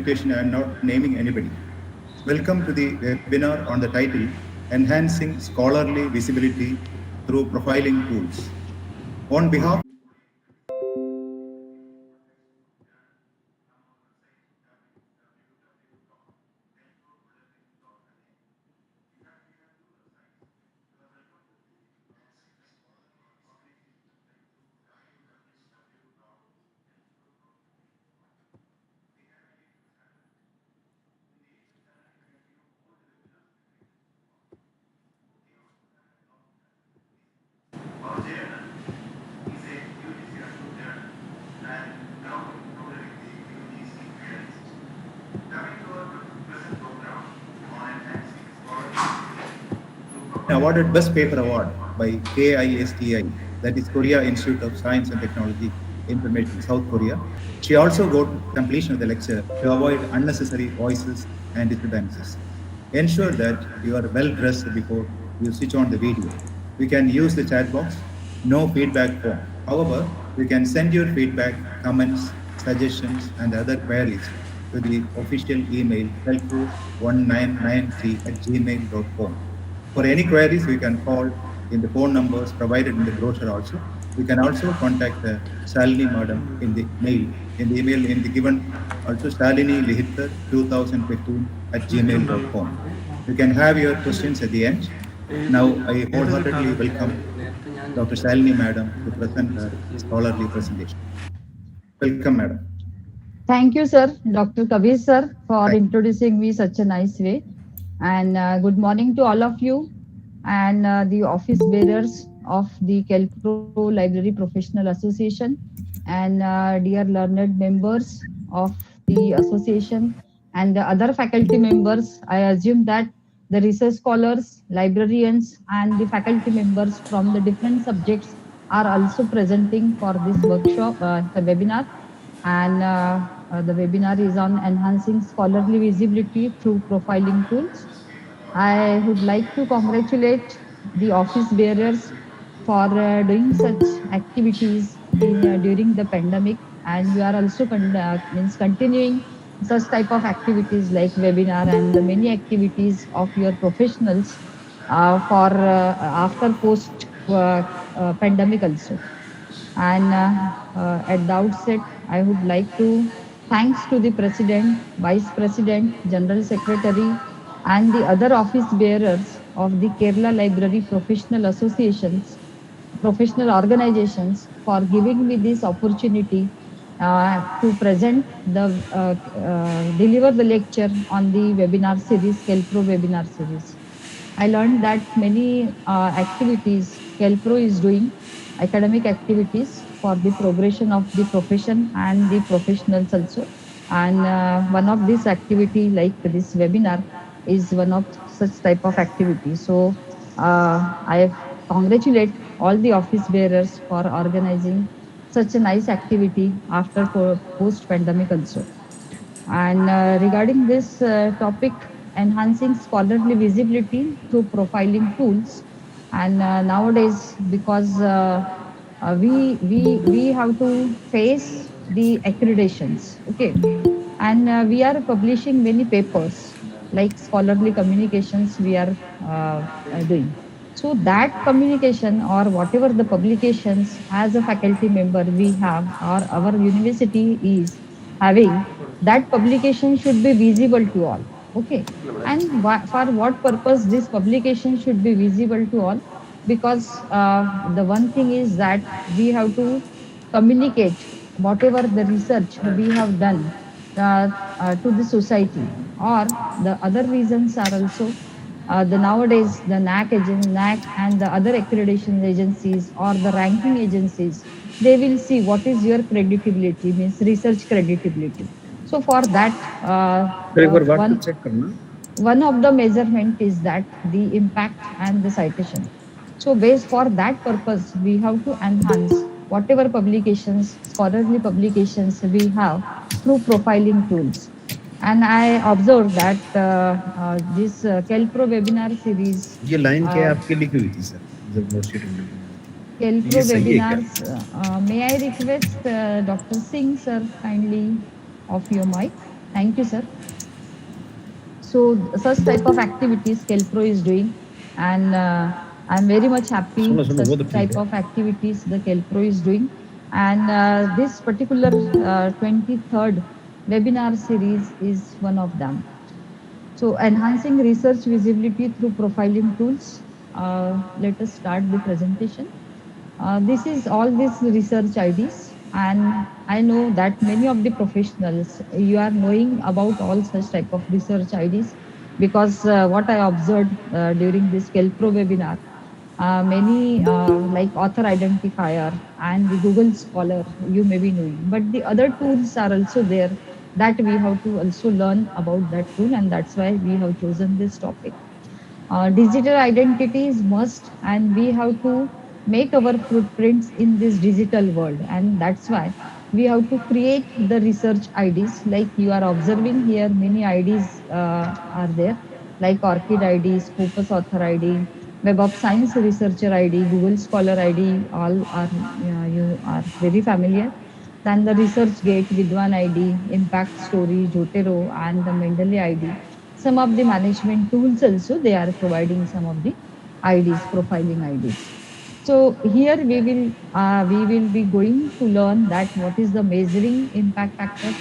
reputation. I am not naming anybody. Welcome to the webinar on the title, Enhancing Scholarly Visibility Through Profiling Tools. On behalf awarded Best Paper Award by KISTI, that is Korea Institute of Science and Technology Information, South Korea. She also got completion of the lecture to avoid unnecessary voices and disturbances. Ensure that you are well dressed before you switch on the video. We can use the chat box, no feedback form. However, you can send your feedback, comments, suggestions, and other queries to the official email helpro1993@gmail.com. For any queries, we can call in the phone numbers provided in the brochure also. We can also contact Shalini Madam in the mail, in the given also Shalini Lihitkar 2015@gmail.com. You can have your questions at the end. Now I wholeheartedly welcome Dr. Shalini Madam to present her scholarly presentation. Welcome, Madam. Thank you, sir, Dr. Kabir, sir, for introducing me such a nice way. And good morning to all of you and the office bearers of the Kelpro Library Professional Association and dear learned members of the association and the other faculty members. I assume that the research scholars, librarians, and the faculty members from the different subjects are also presenting for this workshop, the webinar. And the webinar is on enhancing scholarly visibility through profiling tools. I would like to congratulate the office bearers for doing such activities during the pandemic, and you are also continuing such type of activities like webinar and the many activities of your professionals for after post pandemic also. And at the outset, I would like to thanks to the President, Vice President, General Secretary, and the other office bearers of the Kerala Library Professional Organizations for giving me this opportunity to present deliver the lecture on the webinar series, Kelpro webinar series. I learned that many activities Kelpro is doing, academic activities for the progression of the profession and the professionals also. And one of these activity like this webinar is one of such type of activity. So I congratulate all the office bearers for organizing such a nice activity after post pandemic also. And regarding this topic, enhancing scholarly visibility through profiling tools, and nowadays because we have to face the accreditations, okay, and we are publishing many papers like scholarly communications we are doing. So that communication or whatever the publications as a faculty member we have or our university is having, that publication should be visible to all. Okay. And for what purpose this publication should be visible to all? Because the one thing is that we have to communicate whatever the research we have done to the society, or the other reasons are also the nowadays the NAC and the other accreditation agencies or the ranking agencies, they will see what is your credibility, means research credibility. So for that, one of the measurement is that the impact and the citation. So based for that purpose, we have to enhance whatever publications, scholarly publications we have through profiling tools. And I observed that this Kelpro webinar series. ये line क्या आपके लिखी हुई थी sir जब note sheet में? Kelpro webinars. May I request Dr. Singh sir kindly off your mic? Thank you, sir. So such type of activities Kelpro is doing, and I'm very much happy सुनो सुनो such वो तो ठीक type है. of activities the Kelpro is doing. And this particular 23rd webinar series is one of them. So enhancing research visibility through profiling tools. Let us start the presentation. This is all these research IDs, and I know that many of the professionals you are knowing about all such type of research IDs because what I observed during this Kelpro webinar, many like author identifier and the Google Scholar you may be knowing, but the other tools are also there that we have to also learn about that tool, and that's why we have chosen this topic. Digital identity is must, and we have to make our footprints in this digital world, and that's why we have to create the research IDs. Like you are observing here, many IDs are there, like Orchid ID, Scopus Author ID, Web of Science Researcher ID, Google Scholar ID. All are you are very familiar. Then the Researchgate, Vidwan ID, Impact Story, Zotero, and the Mendeley ID. Some of the management tools also they are providing some of the IDs, profiling IDs. So here we will be going to learn that what is the measuring impact factor,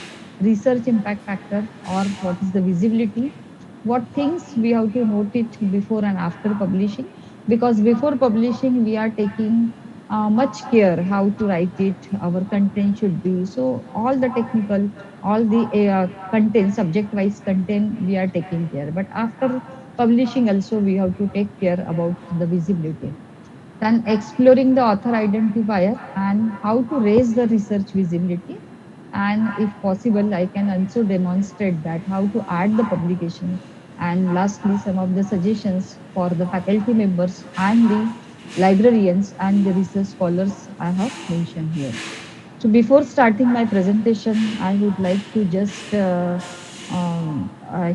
research impact factor, or what is the visibility, what things we have to note it before and after publishing, because before publishing we are taking much care how to write it, our content should be, so all the technical, all the content, subject wise content we are taking care, but after publishing also we have to take care about the visibility. Then exploring the author identifier and how to raise the research visibility. And if possible, I can also demonstrate that how to add the publication. And lastly, some of the suggestions for the faculty members and the librarians and the research scholars I have mentioned here. So before starting my presentation, I would like to just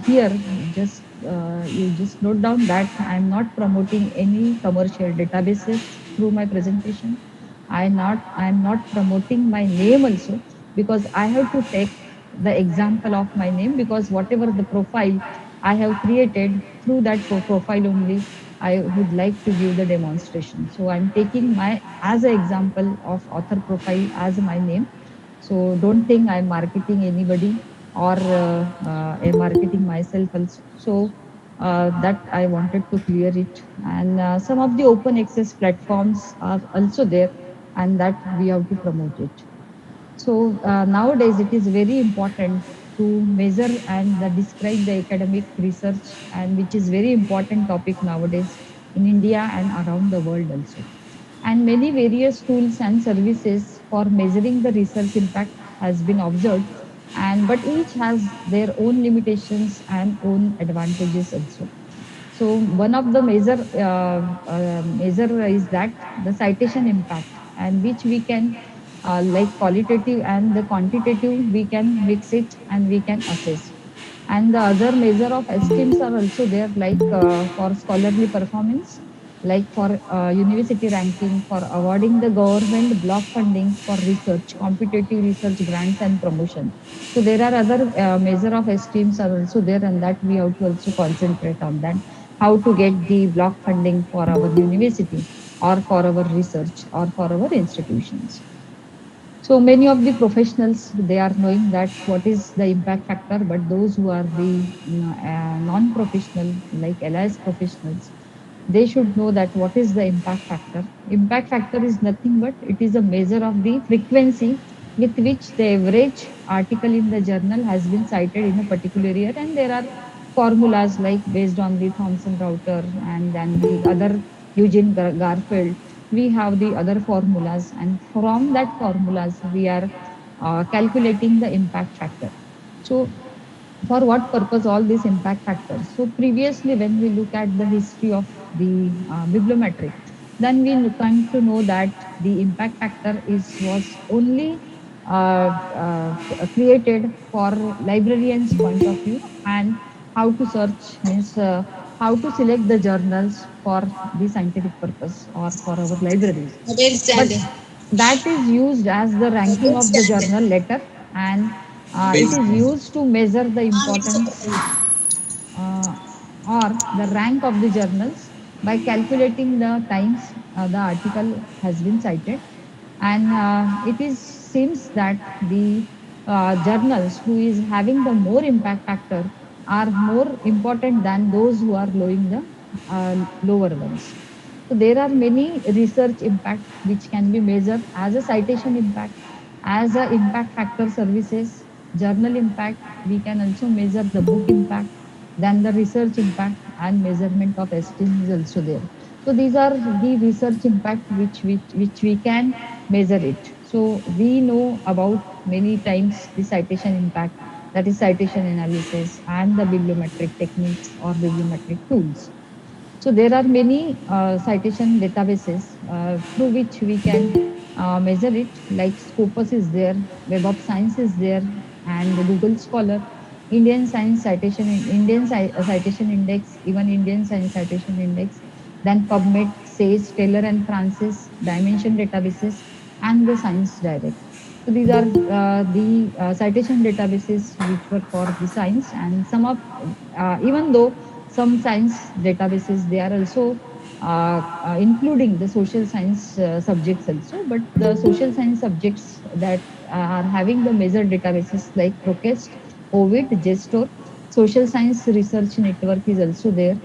here just you just note down that I am not promoting any commercial databases through my presentation. I am not promoting my name also, because I have to take the example of my name, because whatever the profile I have created through that profile only I would like to give the demonstration. So I'm taking my as an example of author profile as my name. So don't think I'm marketing anybody or I'm marketing myself also. So that I wanted to clear it. And some of the open access platforms are also there, and that we have to promote it. So nowadays it is very important to measure and describe the academic research, and which is very important topic nowadays in India and around the world also. And many various tools and services for measuring the research impact has been observed, and but each has their own limitations and own advantages also. So one of the measure is that the citation impact, and which we can like qualitative and the quantitative we can mix it and we can assess. And the other measure of esteems are also there, like for scholarly performance, like for university ranking, for awarding the government block fundings for research, competitive research grants and promotion. So there are other measure of esteems are also there, and that we have to also concentrate on that, how to get the block funding for our university or for our research or for our institutions. So many of the professionals they are knowing that what is the impact factor, but those who are the non-professional like LIS professionals, they should know that what is the impact factor. Impact factor is nothing but it is a measure of the frequency with which the average article in the journal has been cited in a particular year, and there are formulas like based on the Thomson router and then the other Eugene Garfield. We have the other formulas, and from that formulas we are calculating the impact factor. So for what purpose all these impact factors? So previously when we look at the history of the bibliometric, then we come to know that the impact factor is was only created for librarians point of view, and how to search means how to select the journals for the scientific purpose or for our libraries. Mobile But stand. that is used as the ranking Mobile of the stand. journal letter, and It is used to measure the importance uh, or the rank of the journals by calculating the times the article has been cited. And it is seems that the journals who is having the more impact factor are more important than those who are lowering the lower ones. So there are many research impact which can be measured as a citation impact, as a impact factor services, journal impact. We can also measure the book impact, then the research impact and measurement of esteem is also there. So these are the research impact which we can measure it. So we know about many times the citation impact, that is citation analysis and the bibliometric techniques or bibliometric tools. So there are many citation databases through which we can measure it, like Scopus is there, Web of Science is there, and Google Scholar, Indian Science Citation, Citation Index, even Indian Science Citation Index, then PubMed, Sage, Taylor and Francis, Dimension databases, and the Science Direct. So these are the citation databases which were for the science, and some of even though some science databases they are also including the social science subjects also, but the social science subjects that are having the major databases like Procast, Ovid, Gestor, Social Science Research Network is also there.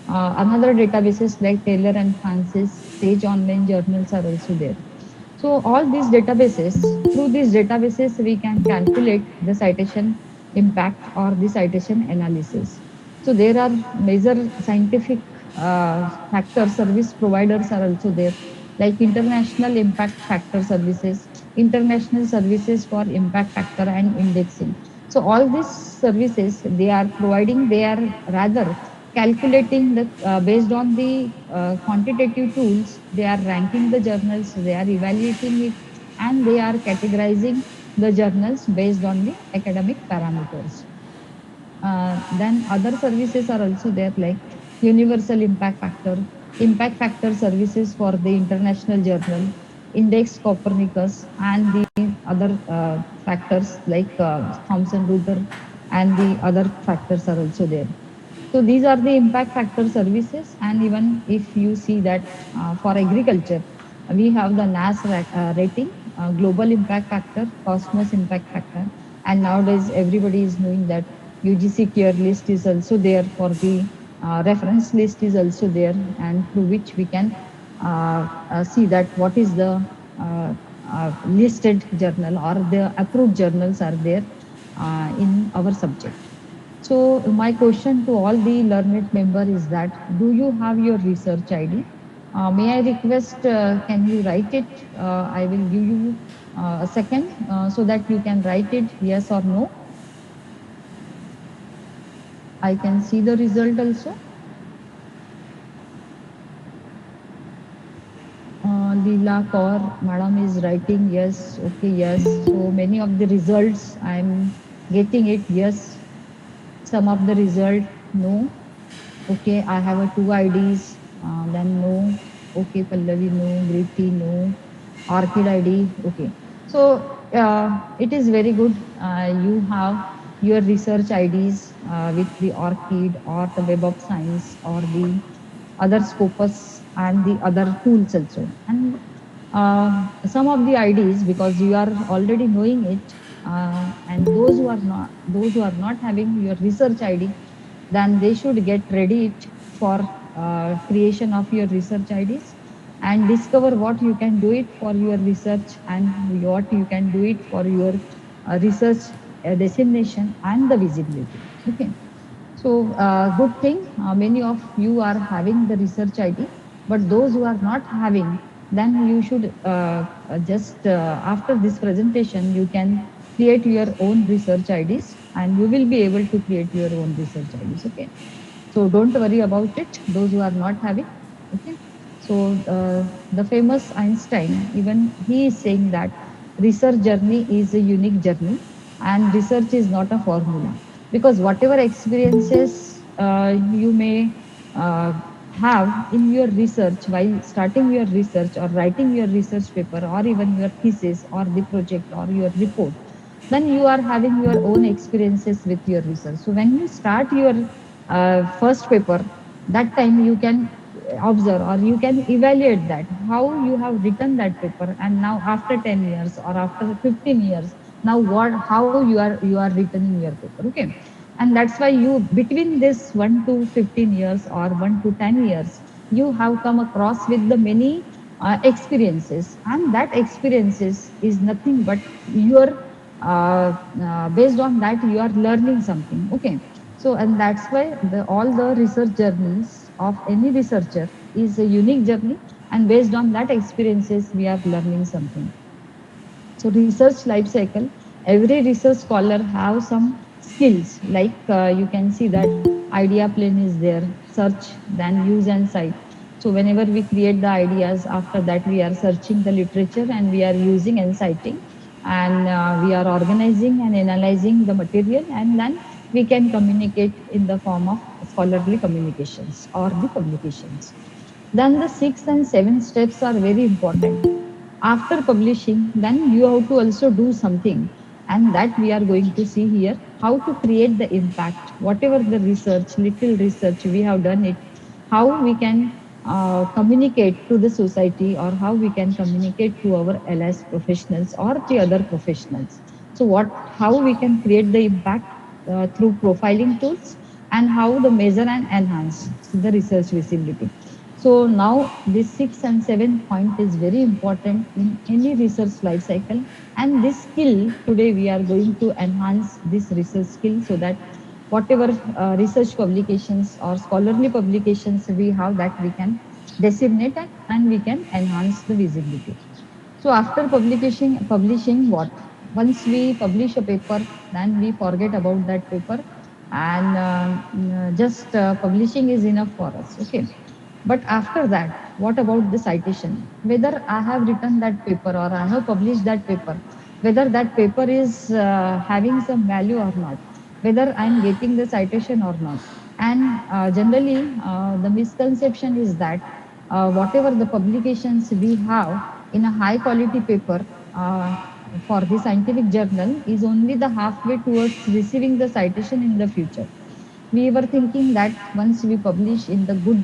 Another databases like Taylor and Francis, Sage Online Journals are also there. So all these databases, through these databases, we can calculate the citation impact or the citation analysis. So there are major scientific factor service providers are also there, like International Impact Factor Services, International Services for Impact Factor and Indexing. So all these services they are providing, they are rather calculating the based on the quantitative tools, they are ranking the journals, they are evaluating it, and they are categorizing the journals based on the academic parameters. Then other services are also there, like universal impact factor services for the international journal, index Copernicus, and the other factors like Thomson Reuters, and the other factors are also there. So these are the impact factor services. And even if you see that for agriculture, we have the NAS rating, global impact factor, Cosmos impact factor. And nowadays everybody is knowing that UGC tier list is also there, for the reference list is also there, and through which we can see that what is the listed journal or the approved journals are there in our subject. So my question to all the learned member is that, do you have your research ID? May I request, can you write it? I will give you a second so that you can write it yes or no. I can see the result also. Leela Kaur, madam is writing yes. Okay, yes. So many of the results I'm getting it yes. Some of the result no. Okay, I have a two IDs. Then no. Okay, Pallavi no. Griti no. Orchid ID. Okay. So it is very good. You have your research IDs with the Orchid or the Web of Science or the other Scopus and the other tools also. And some of the IDs, because you are already knowing it, and those who are not having your research ID, then they should get ready it for creation of your research IDs, and discover what you can do it for your research and what you can do it for your research dissemination and the visibility. Okay. So good thing, many of you are having the research ID, but those who are not having, then you should just after this presentation, you can create your own research IDs, and you will be able to create your own research IDs. Okay. So don't worry about it, those who are not having. Okay. So the famous Einstein, even he is saying that research journey is a unique journey, and research is not a formula, because whatever experiences you may uh, have in your research while starting your research or writing your research paper or even your thesis or the project or your report, then you are having your own experiences with your research. So when you start your first paper, that time you can observe or you can evaluate that how you have written that paper, and now after 10 years or after 15 years, now what, how you are written in your paper. Okay, and that's why you, between this 1 to 15 years or 1 to 10 years, you have come across with the many experiences, and that experiences is nothing but your based on that you are learning something. Okay, so and that's why the all the research journeys of any researcher is a unique journey, and based on that experiences we are learning something. So research life cycle, every research scholar have some skills like you can see that idea plane is there, search, then use and cite. So whenever we create the ideas, after that we are searching the literature and we are using and citing, and we are organizing and analyzing the material, and then we can communicate in the form of scholarly communications or the publications. Then the sixth and seventh steps are very important. After publishing, then you have to also do something, and that we are going to see here, how to create the impact, whatever the research, little research we have done it, how we can communicate to the society, or how we can communicate to our allies professionals or the other professionals. So what, how we can create the impact through profiling tools, and how the measure and enhance the research visibility. So now this sixth and seventh point is very important in any research life cycle. And this skill today we are going to enhance this research skill, so that whatever research publications or scholarly publications we have, that we can disseminate and we can enhance the visibility. So after publishing what? Once we publish a paper, then we forget about that paper, and just publishing is enough for us. Okay, but after that, what about the citation? Whether I have written that paper or I have published that paper, whether that paper is having some value or not, whether I am getting the citation or not. And generally, the misconception is that whatever the publications we have in a high quality paper for the scientific journal is only the halfway towards receiving the citation in the future. We were thinking that once we publish in the good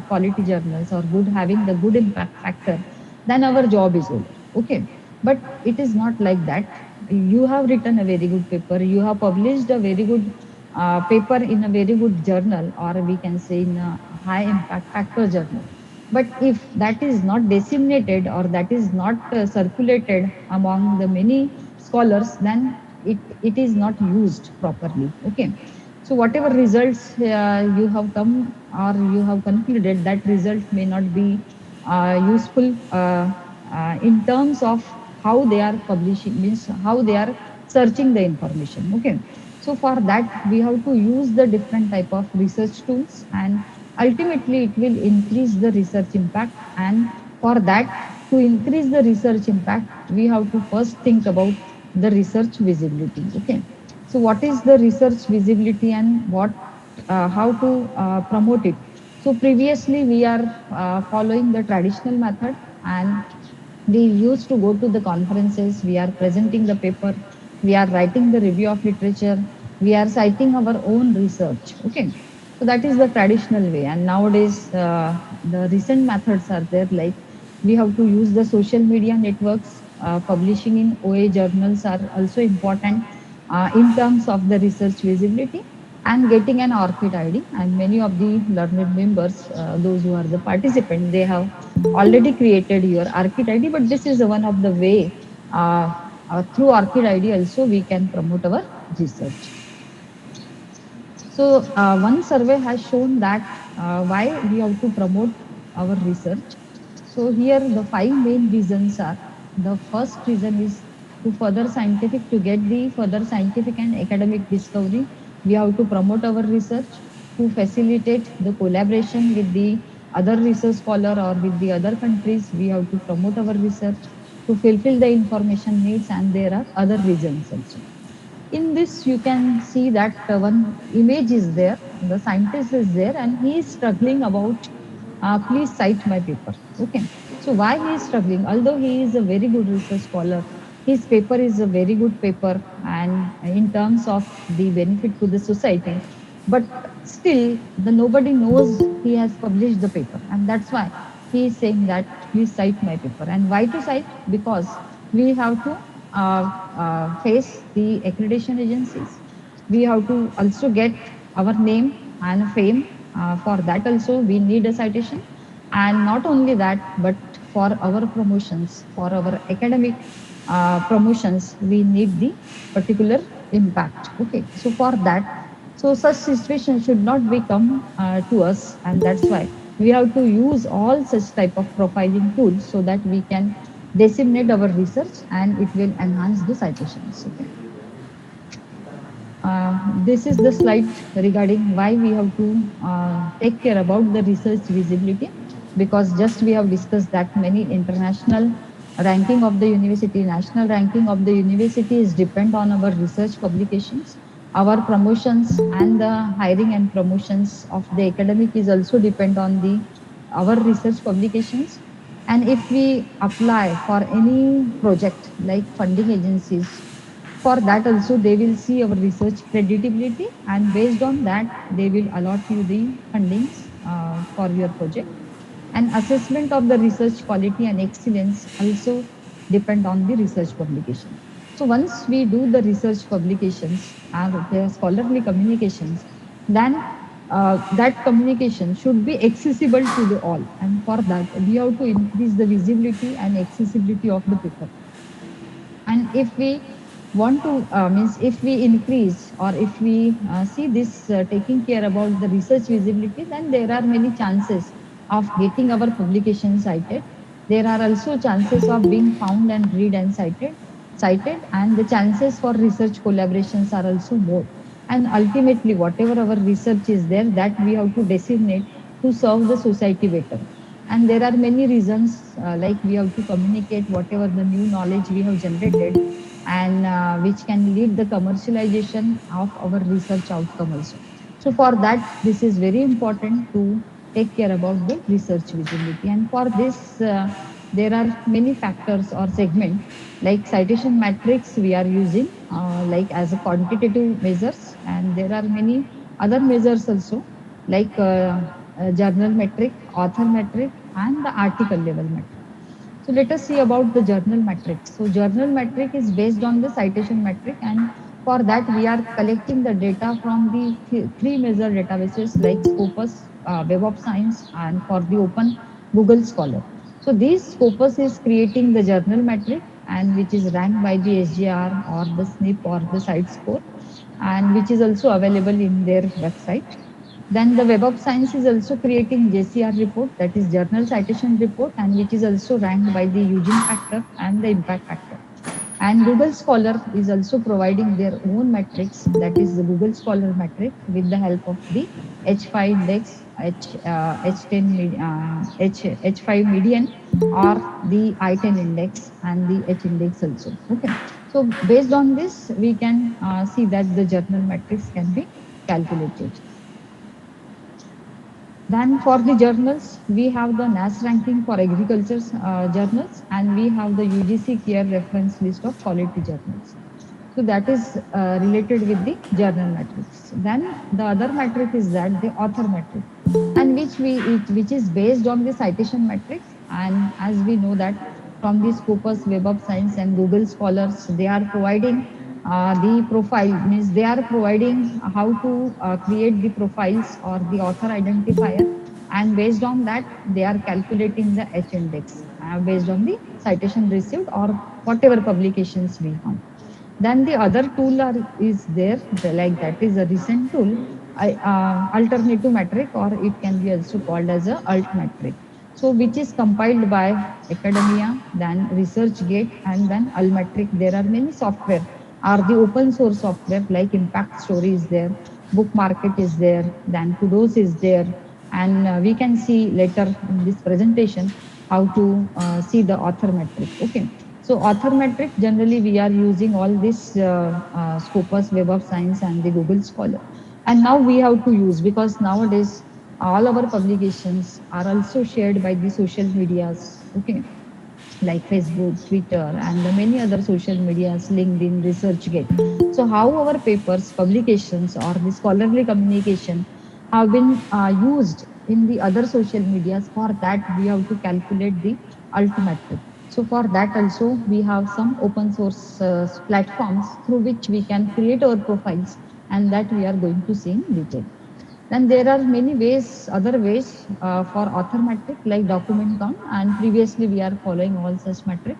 quality journals or good, having the good impact factor, then our job is over. Okay, but it is not like that. You have written a very good paper, you have published a very good paper in a very good journal, or we can say in a high impact factor journal, but if that is not disseminated or that is not circulated among the many scholars, then it is not used properly. Okay, so whatever results you have come or you have concluded, that result may not be useful in terms of how they are publishing, means how they are searching the information. Okay, so for that we have to use the different type of research tools, and ultimately it will increase the research impact. And for that, to increase the research impact, we have to first think about the research visibility. Okay, so what is the research visibility, and what how to promote it? So previously we are following the traditional method, and we used to go to the conferences, we are presenting the paper, we are writing the review of literature, we are citing our own research. Okay, so that is the traditional way. And nowadays the recent methods are there, like we have to use the social media networks. Publishing in OA journals are also important in terms of the research visibility, and getting an Orchid ID. And many of the learned members, those who are the participants, they have already created your Orchid ID, but this is one of the way through Orchid ID also we can promote our research. So one survey has shown that why we have to promote our research. So here the five main reasons are: the first reason is to further scientific, to get the further scientific and academic discovery, we have to promote our research. To facilitate the collaboration with the other research scholar or with the other countries, we have to promote our research. To fulfill the information needs, and there are other reasons also. In this you can see that one image is there, the scientist is there, and he is struggling about please cite my paper. Okay, so why he is struggling, although he is a very good research scholar, his paper is a very good paper and in terms of the benefit to the society, but still the nobody knows he has published the paper, and that's why he is saying that please cite my paper. And why to cite? Because we have to face the accreditation agencies. We have to also get our name and fame. For that also we need a citation, and not only that, but for our promotions, for our academic promotions, we need the particular impact. Okay, so for that, so such situation should not become to us, and that's why we have to use all such type of profiling tools so that we can disseminate our research and it will enhance the citations. Okay. This is the slide regarding why we have to take care about the research visibility, because just we have discussed that many international ranking of the university, national ranking of the university is depend on our research publications. Our promotions and the hiring and promotions of the academic is also depend on the our research publications. And if we apply for any project like funding agencies, for that also they will see our research credibility, and based on that they will allot you the fundings for your project. And assessment of the research quality and excellence also depend on the research publication. So once we do the research publications and the scholarly communications, then that communication should be accessible to the all, and for that we have to increase the visibility and accessibility of the paper. And if we want to means if we increase or if we see this taking care about the research visibility, then there are many chances of getting our publication cited. There are also chances of being found and read and cited, and the chances for research collaborations are also more. And ultimately whatever our research is there, that we have to disseminate to serve the society better. And there are many reasons, like we have to communicate whatever the new knowledge we have generated, and which can lead the commercialization of our research outcome also. So for that, this is very important to take care about the research visibility. And for this, there are many factors or segment like citation metrics we are using like as a quantitative measures, and there are many other measures also like journal metric, author metric, and the article level metric. So let us see about the journal metric. So journal metric is based on the citation metric, and for that we are collecting the data from the three major databases like Scopus, Web of Science, and for the open Google Scholar. So this Scopus is creating the journal metric, and which is ranked by the SGR or the SNP or the site score, and which is also available in their website. Then the Web of Science is also creating JCR report, that is Journal Citation Report, and which is also ranked by the Eugene factor and the impact factor. And Google Scholar is also providing their own metrics, that is the Google Scholar metric with the help of the H5 index, H5 median, or the I10 index and the H index also. Okay. So based on this, we can see that the journal metrics can be calculated. Then for the journals, we have the NAS ranking for agriculture journals, and we have the UGC CARE reference list of quality journals. So that is related with the journal metrics. Then the other metric is that the author metric, and which is based on the citation metrics. And as we know that from the Scopus, Web of Science, and Google Scholars, they are providing the profile, means they are providing how to create the profiles or the author identifier, and based on that they are calculating the H index based on the citation received or whatever publications we have. Then the other tool is there, like that is a recent tool, alternative metric, or it can be also called as a alt metric. So which is compiled by academia, then Researchgate, and then Almetric. There are many software, are the open source software like Impact Story is there, Book Market is there, then Kudos is there, and we can see later in this presentation how to see the author metric. Okay. So author metric, generally we are using all this Scopus, Web of Science, and the Google Scholar. And now we have to use, because nowadays all our publications are also shared by the social medias. Okay. like Facebook, Twitter, and the many other social medias, LinkedIn, Researchgate. So, how our papers, publications, or the scholarly communication have been used in the other social medias. For that, we have to calculate the altimetric. So, for that also, we have some open source platforms through which we can create our profiles, and that we are going to see in detail. Then there are many ways, other ways for author metric like document count, and previously we are following all such metric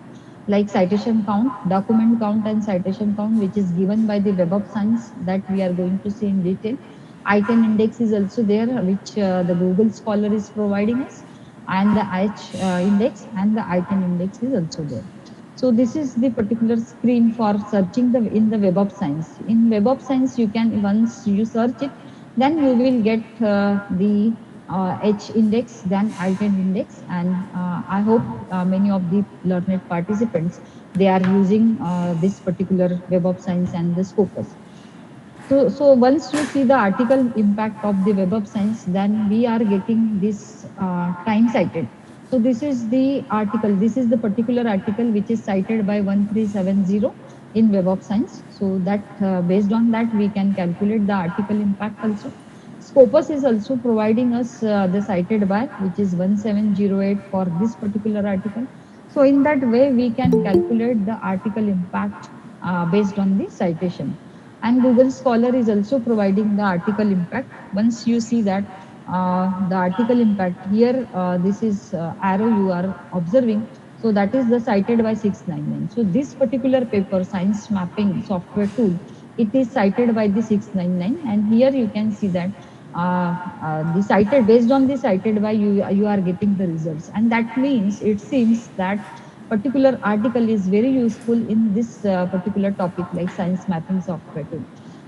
like citation count, document count, and citation count, which is given by the Web of Science that we are going to see in detail. I10 index is also there, which the Google Scholar is providing us, and the IH index and the I10 index is also there. So this is the particular screen for searching the in the Web of Science. In Web of Science, you can once you search it, then you will get the H index, then I10 index, and I hope many of the learned participants they are using this particular Web of Science and the Scopus. So once you see the article impact of the Web of Science, then we are getting this time cited. So this is the article. This is the particular article which is cited by 1370 in Web of Science. So that based on that we can calculate the article impact also. Scopus is also providing us the cited by, which is 1708 for this particular article. So in that way we can calculate the article impact based on the citation. And Google Scholar is also providing the article impact. Once you see that the article impact here, this is arrow you are observing. So that is the cited by 699. So this particular paper, science mapping software tool, it is cited by the 699. And here you can see that the cited based on the cited by you are getting the results. And that means it seems that particular article is very useful in this particular topic like science mapping software tool.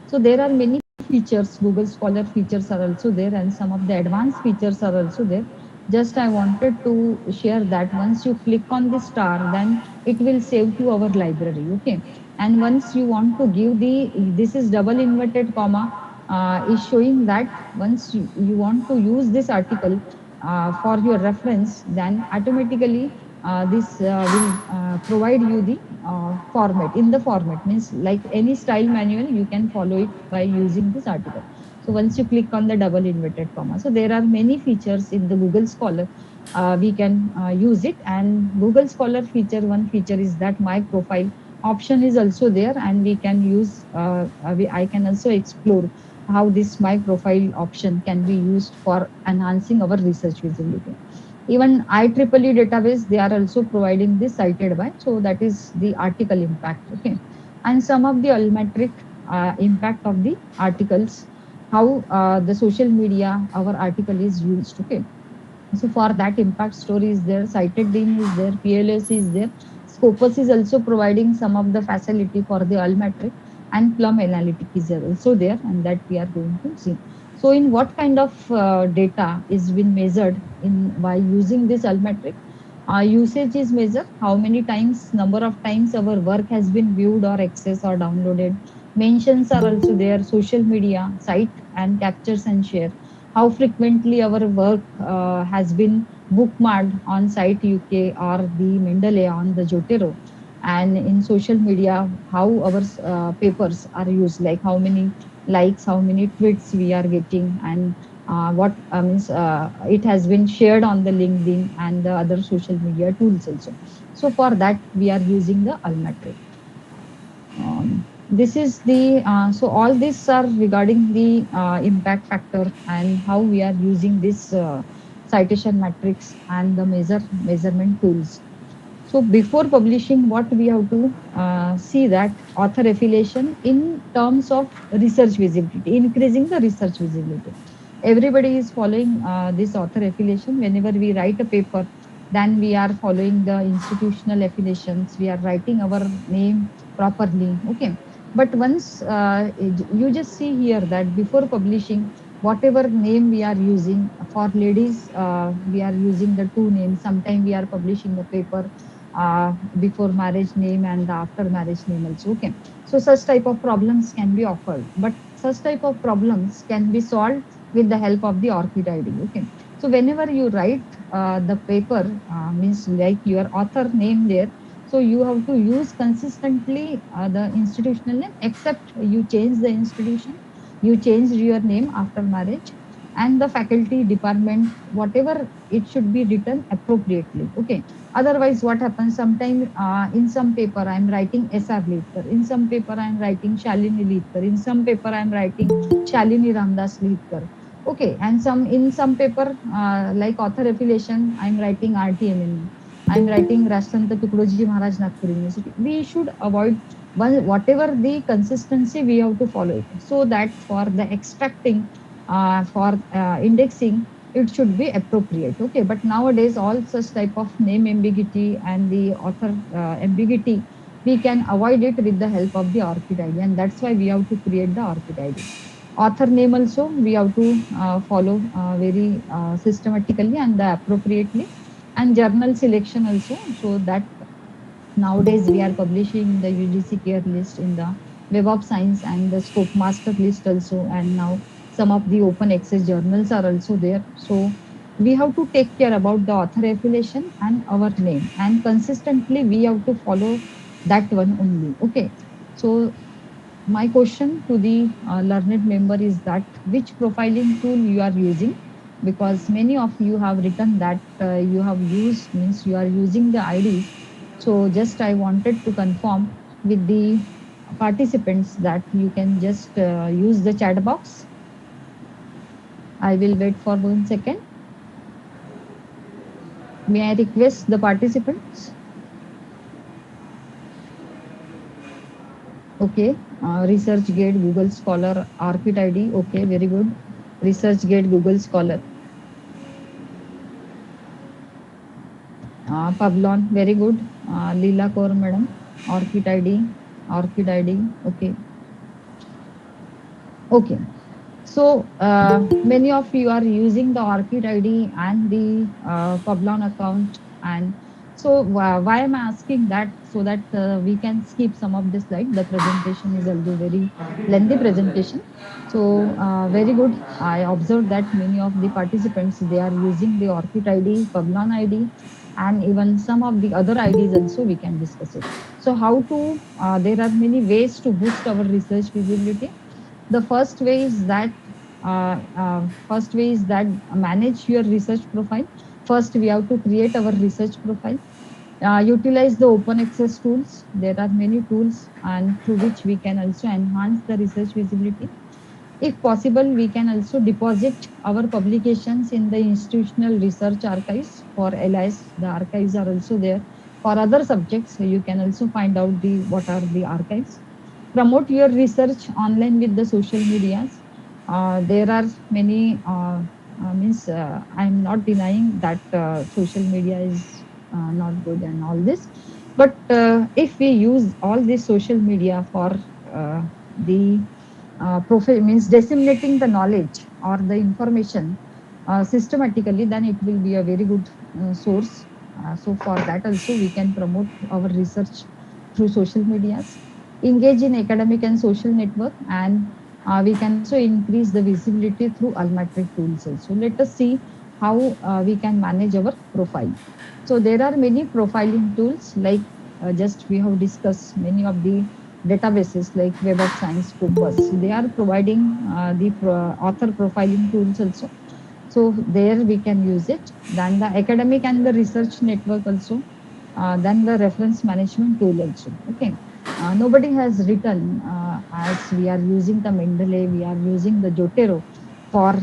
So there are many features, Google Scholar features are also there, and some of the advanced features are also there. Just I wanted to share that once you click on the star, then it will save to our library. Okay. And once you want to give the, this is double inverted comma is showing that once you want to use this article for your reference, then automatically this will provide you the format. In the format means like any style manual you can follow it by using this article. So once you click on the double inverted comma, so there are many features in the Google Scholar, we can use it. And Google Scholar feature, one feature is that my profile option is also there, and we can use I can also explore how this my profile option can be used for enhancing our research visibility. Even IEEE database, they are also providing this cited by. So that is the article impact. Okay. And some of the allometric impact of the articles, how the social media, our article is used. Okay. So for that impact story is there, cited in is there, PLS is there. Scopus is also providing some of the facility for the allometric, and Plum analytic is also there, and that we are going to see. So in what kind of data is been measured in by using this allometric? Usage is measured, how many times, number of times our work has been viewed or accessed or downloaded. Mentions are also there, social media, site and captures and share. How frequently our work has been bookmarked on site UK or the Mendeley on the Zotero. And in social media, how our papers are used, like how many likes, how many tweets we are getting, and what means it has been shared on the LinkedIn and the other social media tools also. So for that we are using the Almetric. This is the so all these are regarding the impact factor and how we are using this citation matrix and the measurement tools. So before publishing, what we have to see that author affiliation in terms of research visibility, increasing the research visibility. Everybody is following this author affiliation. Whenever we write a paper, then we are following the institutional affiliations. We are writing our name properly. Okay. But once you just see here that before publishing, whatever name we are using for ladies, we are using the two names. Sometimes we are publishing the paper before marriage name and the after marriage name also. Okay. So such type of problems can be occurred, but such type of problems can be solved with the help of the Orchid ID. Okay. So whenever you write the paper, means like your author name there, so you have to use consistently the institutional name, except you change the institution, you change your name after marriage, and the faculty department, whatever, it should be written appropriately. Okay. Otherwise, what happens? Sometimes in some paper I'm writing SR Lihitkar, in some paper I'm writing Shalini Lihitkar, in some paper I'm writing Shalini Ramdas Lihitkar. Okay, and some paper like author affiliation, I'm writing RTM. I'm writing Rashtranta Tukroji Maharaj Nagpur University. We should avoid whatever the consistency we have to follow it, so that for the extracting, for indexing, it should be appropriate. Okay, but nowadays all such type of name ambiguity and the author ambiguity, we can avoid it with the help of the Orchid ID, and that's why we have to create the Orchid ID. Author name also we have to follow very systematically and appropriately, and journal selection also, so that nowadays we are publishing the UGC care list in the Web of Science and the Scope Master list also, and now some of the open access journals are also there. So we have to take care about the author affiliation and our name, and consistently we have to follow that one only. Okay. So my question to the learned member is that which profiling tool you are using, because many of you have written that you have used, means you are using the IDs. So just I wanted to confirm with the participants that you can just use the chat box. I will wait for 1 second. May I request the participants? Okay, Researchgate, Google Scholar, Orchid ID. Okay, very good. Researchgate, Google Scholar. Pablon, very good. Leela Kaur, madam. Orchid ID, Orchid ID. Okay, okay. So many of you are using the Orchid ID and the Pablon account, and so why am I asking that? So that we can skip some of the slide. The presentation is although very lengthy presentation. So very good. I observed that many of the participants, they are using the Orchid ID, Pablon ID, and even some of the other IDs also we can discuss it. So how to? There are many ways to boost our research visibility. The first way is that manage your research profile. First we have to create our research profile. Utilize the open access tools. There are many tools and through which we can also enhance the research visibility. If possible, we can also deposit our publications in the institutional research archives. For LIS, the archives are also there. For other subjects, you can also find out the what are the archives. Promote your research online with the social medias. There are many, means I'm not denying that social media is not good and all this, but if we use all this social media for the means disseminating the knowledge or the information systematically, then it will be a very good source. So for that also we can promote our research through social medias, engage in academic and social network, and we can also increase the visibility through almatric tools also. Let us see how we can manage our profile. So there are many profiling tools, like just we have discussed many of the databases like Web of Science, Scopus. They are providing the author profiling tools also. So there we can use it. Then the academic and the research network also. Then the reference management tool also. Okay. Nobody has written, as we are using the Mendeley, we are using the Zotero for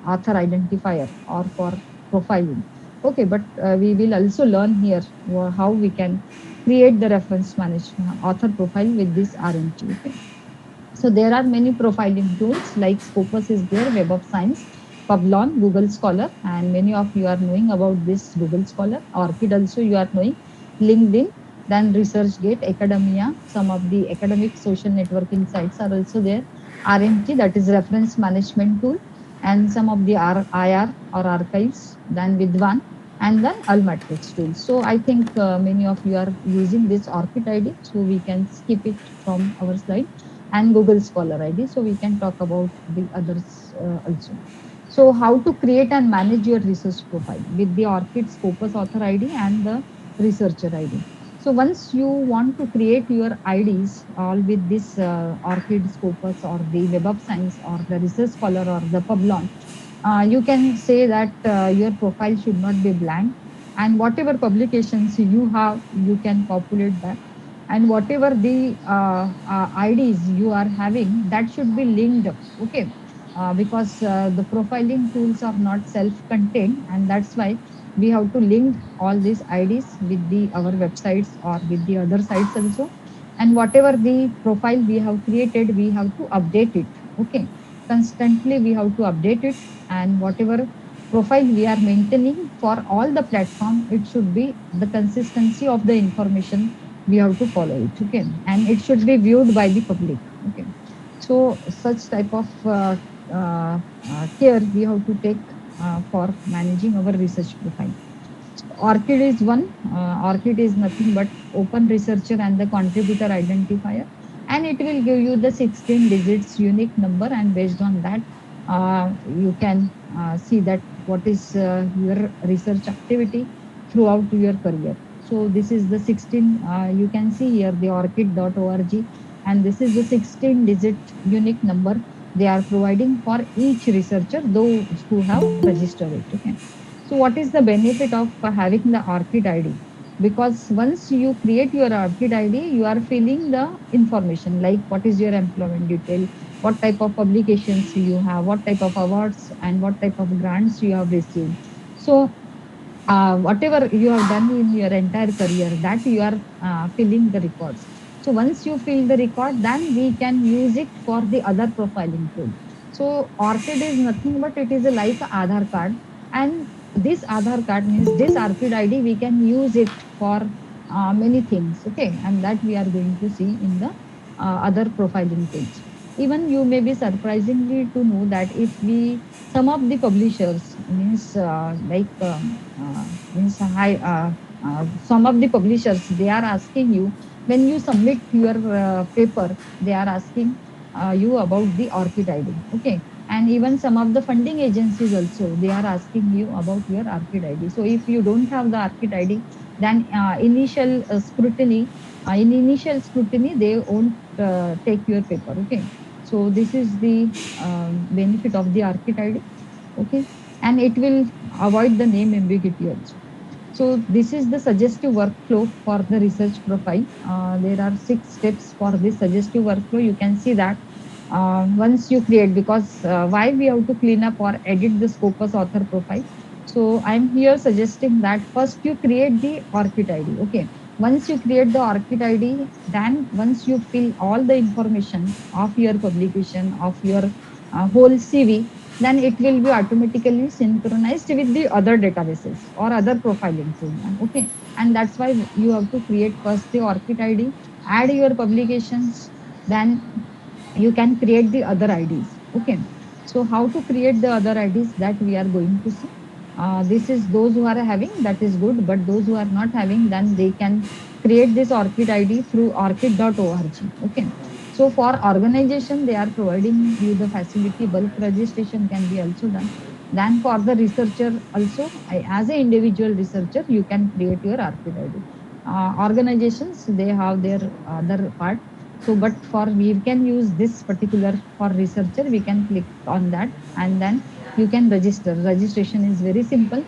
author identifier or for profiling. Okay, but we will also learn here how we can create the reference management author profile with this RMT. Okay. So there are many profiling tools like Scopus is there, Web of Science, Publon, Google Scholar, and many of you are knowing about this Google Scholar. Orchid also you are knowing, LinkedIn, then ResearchGate, Academia, some of the academic social networking sites are also there. RMT, that is reference management tool, and some of the IR or archives, then Vidwan, and then Almatrix tool. So I think many of you are using this Orchid ID, so we can skip it from our slide, and Google Scholar ID. So we can talk about the others also. So how to create and manage your research profile with the Orchid Scopus author ID and the researcher ID. So once you want to create your IDs all with this Orchid Scopus or the Web of Science or the Research Scholar or the Publon, you can say that your profile should not be blank, and whatever publications you have, you can populate that, and whatever the IDs you are having, that should be linked up. Okay, because the profiling tools are not self-contained, and that's why we have to link all these IDs with the our websites or with the other sites also. And whatever the profile we have created, we have to update it. Okay, constantly we have to update it, and whatever profile we are maintaining for all the platform, it should be the consistency of the information we have to follow it. Okay, and it should be viewed by the public. Okay, so such type of care we have to take for managing our research profile. Orchid is one. Orchid is nothing but open researcher and the contributor identifier, and it will give you the 16 digits unique number, and based on that, you can see that what is your research activity throughout your career. So this is the 16. You can see here the orchid.org, and this is the 16-digit unique number they are providing for each researcher, those who have registered it. Okay, so what is the benefit of having the Orchid ID? Because once you create your Orchid ID, you are filling the information like what is your employment detail, what type of publications you have, what type of awards and what type of grants you have received. So whatever you have done in your entire career, that you are filling the records. So once you fill the record, then we can use it for the other profiling tool. So Orchid is nothing but it is like a Aadhaar card, and this Aadhaar card means this Orchid ID we can use it for many things. Okay, and that we are going to see in the other profiling tools. Even you may be surprisingly to know that if we some of the publishers means means high some of the publishers, they are asking you when you submit your paper, they are asking you about the Orchid ID. Okay, and even some of the funding agencies also, they are asking you about your Orchid ID. So if you don't have the Orchid ID, then in initial scrutiny they won't take your paper. Okay, so this is the benefit of the Orchid ID. Okay, and it will avoid the name ambiguity also. So this is the suggestive workflow for the research profile. There are 6 steps for this suggestive workflow. You can see that once you create, because why we have to clean up or edit the Scopus author profile. So I'm here suggesting that first you create the Orchid ID. Okay. Once you create the Orchid ID, then once you fill all the information of your publication, of your whole CV, then it will be automatically synchronized with the other databases or other profiling tool. Okay, and that's why you have to create first the Orchid ID, add your publications, then you can create the other IDs. Okay, so how to create the other IDs, that we are going to see. This is those who are having, that is good, but those who are not having, then they can create this Orchid ID through orchid.org. Okay, so for organization, they are providing you the facility, bulk registration can be also done. Then for the researcher also, as an individual researcher, you can create your Orchid ID. Organizations, they have their other part. So, but for we can use this particular for researcher, we can click on that, and then you can register. Registration is very simple.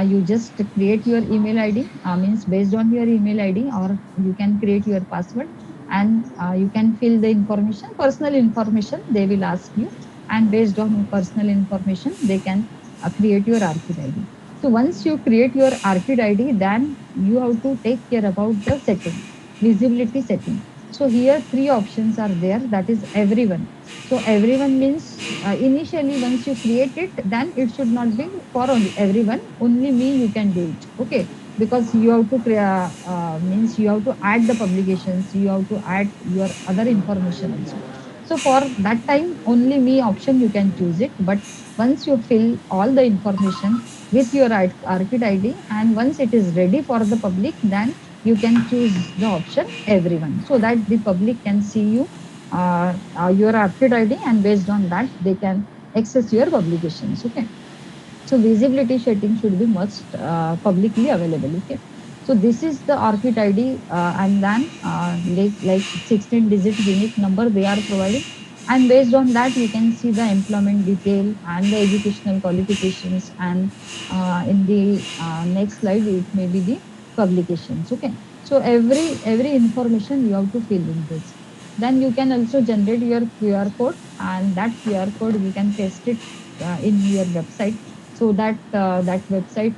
You just create your email ID, means based on your email ID, or you can create your password, and you can fill the information, personal information they will ask you, and based on personal information, they can create your Orchid ID. So once you create your Orchid ID, then you have to take care about the setting, visibility setting. So here 3 options are there, that is everyone. So everyone means initially once you create it, then it should not be for only everyone, only me you can do it. Okay, because you have to means you have to add the publications, you have to add your other information also. So for that time, only me option you can choose it. But once you fill all the information with your Orchid ID, and once it is ready for the public, then you can choose the option everyone, so that the public can see you your Orchid ID, and based on that they can access your publications. Okay. So visibility setting should be must publicly available. Okay. So this is the ORCID ID, and then like 16-digit unique number they are providing. And based on that, you can see the employment detail and the educational qualifications. And in the next slide, it may be the publications. Okay. So every information you have to fill in this. Then you can also generate your QR code, and that QR code you can paste it in your website, so that that website,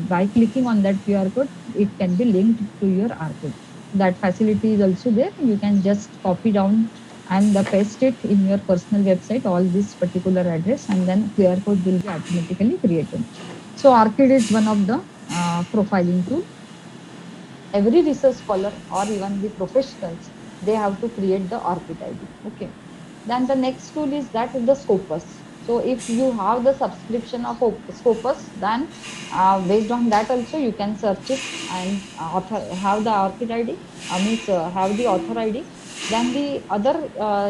by clicking on that QR code, it can be linked to your RTM. That facility is also there. You can just copy down and paste it in your personal website, all this particular address, and then QR code will be automatically created. So Orchid is one of the profiling tool. Every research scholar or even the professionals, they have to create the Orchid ID. Okay. Then the next tool is that the Scopus. So if you have the subscription of Scopus, then based on that also you can search it and have the Orchid ID, means have the author ID. Then the other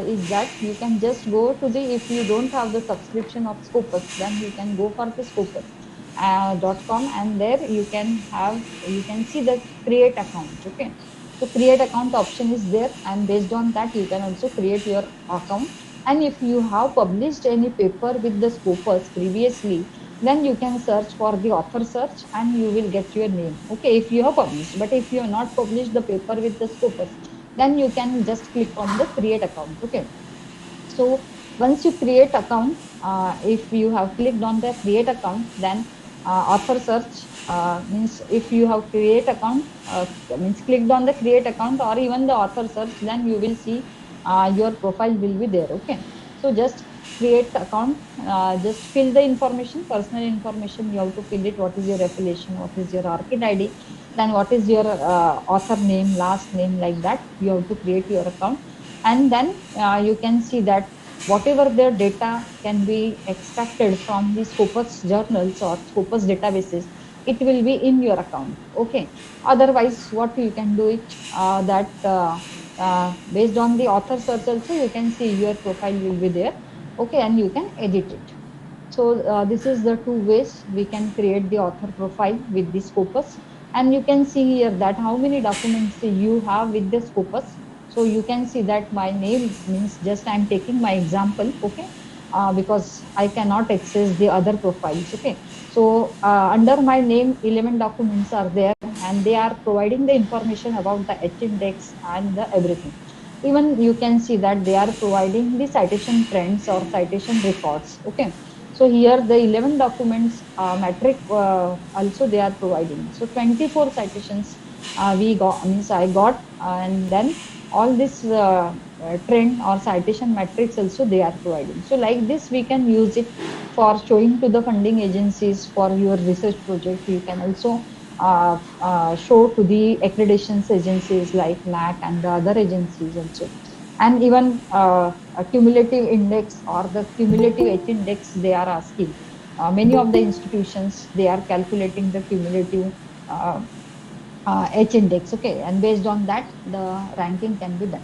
is that you can just go to the, if you don't have the subscription of Scopus, then you can go for the Scopus .com, and there you can see the create account. Okay. So create account option is there, and based on that you can also create your account. And if you have published any paper with the Scopus previously, then you can search for the author search and you will get your name. Okay, if you have published. But if you have not published the paper with the Scopus, then you can just click on the create account. Okay. So once you create account, if you have clicked on the create account, then author search, means if you have create account, means clicked on the create account or even the author search, then you will see your profile will be there. Okay. So just create account, just fill the information, personal information you have to fill it. What is your affiliation, what is your ORCID ID, then what is your author name, last name, like that you have to create your account. And then you can see that whatever their data can be extracted from the Scopus journals or Scopus databases, it will be in your account. Okay. Otherwise, what you can do it, that based on the author search also, you can see your profile will be there. Okay. And you can edit it. So this is the two ways we can create the author profile with the Scopus. And you can see here that how many documents you have with the Scopus. So you can see that my name, means just I'm taking my example. Okay. Because I cannot access the other profiles. Okay. So under my name, 11 documents are there, and they are providing the information about the H index and the everything. Even you can see that they are providing the citation trends or citation records. Okay. So here the 11 documents metric also they are providing. So 24 citations we got, means I got, and then all this trend or citation metrics also they are providing. So like this we can use it for showing to the funding agencies for your research project. You can also show to the accreditations agencies like NAC and the other agencies also. And even a cumulative index or the cumulative H index they are asking. Many of the institutions, they are calculating the cumulative uh, H index. Okay. And based on that, the ranking can be done.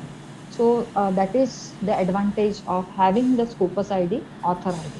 So that is the advantage of having the Scopus ID, author ID.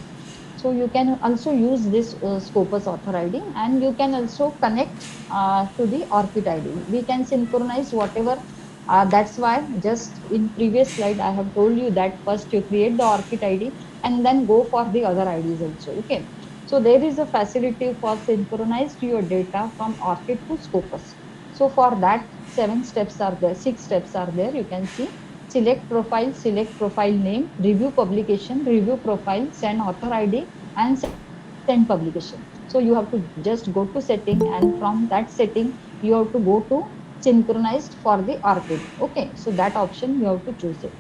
So you can also use this Scopus author ID, and you can also connect to the ORCID ID. We can synchronize whatever. That's why just in previous slide, I have told you that first you create the ORCID ID and then go for the other IDs also. Okay. So there is a facility for synchronize your data from ORCID to Scopus. So for that, 7 steps are there, 6 steps are there. You can see select profile name, review publication, review profile, send author ID, and send publication. So you have to just go to setting, and from that setting, you have to go to synchronized for the ORCID. Okay. So that option you have to choose it.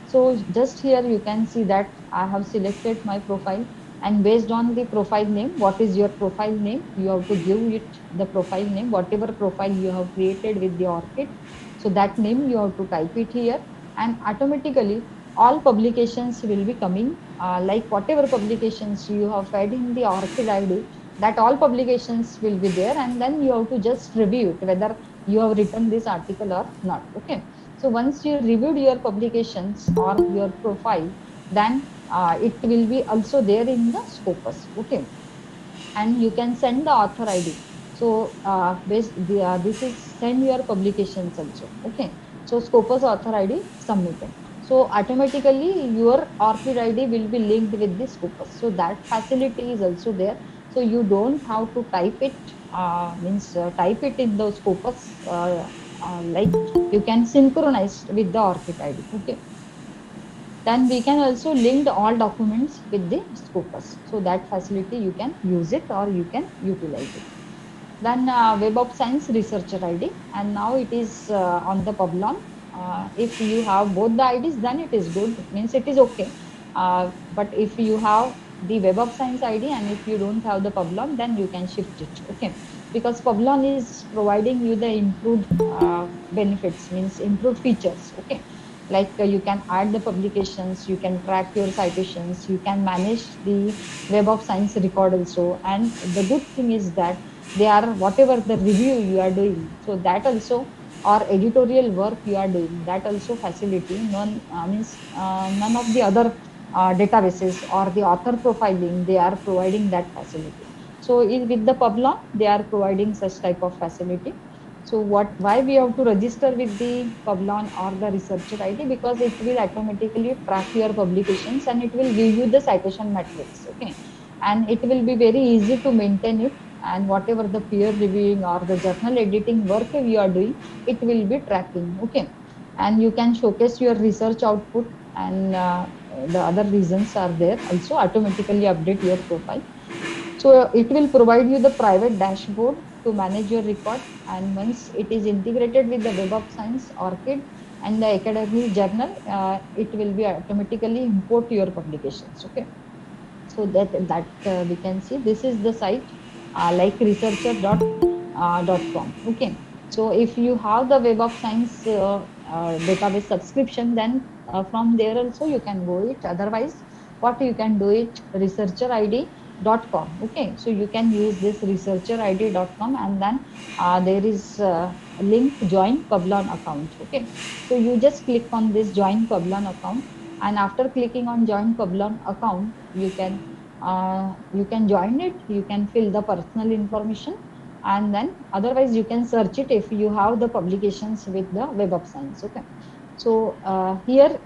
So just here you can see that I have selected my profile, and based on the profile name, what is your profile name? You have to give it the profile name, whatever profile you have created with the ORCID. So that name you have to type it here, and automatically all publications will be coming, like whatever publications you have fed in the ORCID ID, that all publications will be there, and then you have to just review it whether you have written this article or not. Okay. So once you reviewed your publications or your profile, then it will be also there in the Scopus. Okay, and you can send the author ID. So this is send your publications also. Okay, so Scopus author ID submitted, so automatically your Orchid ID will be linked with the Scopus, so that facility is also there. So you don't have to type it, type it in the Scopus, like you can synchronize with the Orchid ID. Okay, then we can also link all documents with the Scopus. So that facility you can use it or you can utilize it. Then Web of Science Researcher ID, and now it is on the Publon. If you have both the IDs, then it is good. Means it is okay. But if you have the Web of Science ID and if you don't have the Publon, then you can shift it. Okay, because Publon is providing you the improved benefits, means improved features. Okay, like you can add the publications, you can track your citations, you can manage the Web of Science record also. And the good thing is that they are whatever the review you are doing, so that also, or editorial work you are doing, that also facility none of the other databases or the author profiling, they are providing that facility. So with the Publon they are providing such type of facility. So why we have to register with the Publon or the researcher ID? Because it will automatically track your publications and it will give you the citation matrix. Okay, and it will be very easy to maintain it, and whatever the peer reviewing or the journal editing work you are doing, it will be tracking. Okay, and you can showcase your research output, and the other reasons are there also, automatically update your profile. So it will provide you the private dashboard to manage your record, and once it is integrated with the Web of Science, Orchid, and the academic journal, it will be automatically import your publications. Okay, so that we can see this is the site, like researcher.com. Okay, so if you have the Web of Science database subscription, then from there also you can go it. Otherwise, what you can do it, researcherid.com. Okay, so you can use this researcherid.com, and then there is a link join Publon account. Okay, so you just click on this join Publon account, and after clicking on join Publon account, you can join it, you can fill the personal information, and then otherwise you can search it if you have the publications with the Web of Science. Okay, so here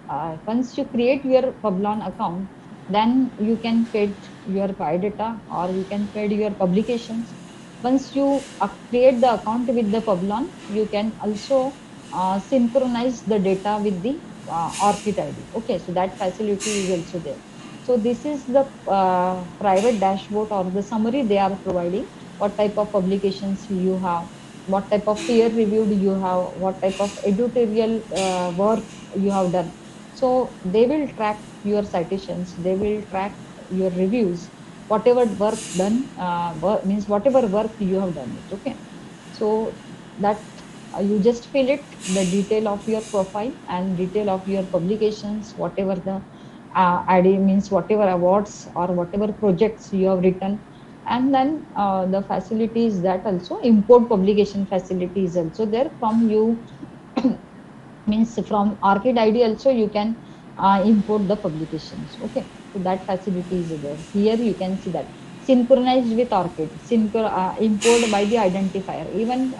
once you create your Publon account, then you can fed your biodata or you can fed your publications. Once you create the account with the Publon, you can also synchronize the data with the Orchid ID. Okay, so that facility is also there. So this is the private dashboard or the summary they are providing. What type of publications you have, what type of peer reviewed you have, what type of editorial work you have done. So they will track your citations, they will track your reviews, whatever work done, means whatever work you have done it. Okay, so that you just fill it, the detail of your profile and detail of your publications, whatever the ID, means whatever awards or whatever projects you have written. And then the facilities that also import publication facility is also there from you. Means from Orchid ID also you can import the publications. Okay, so that facility is there. Here you can see that synchronized with Orchid, import by the identifier. Even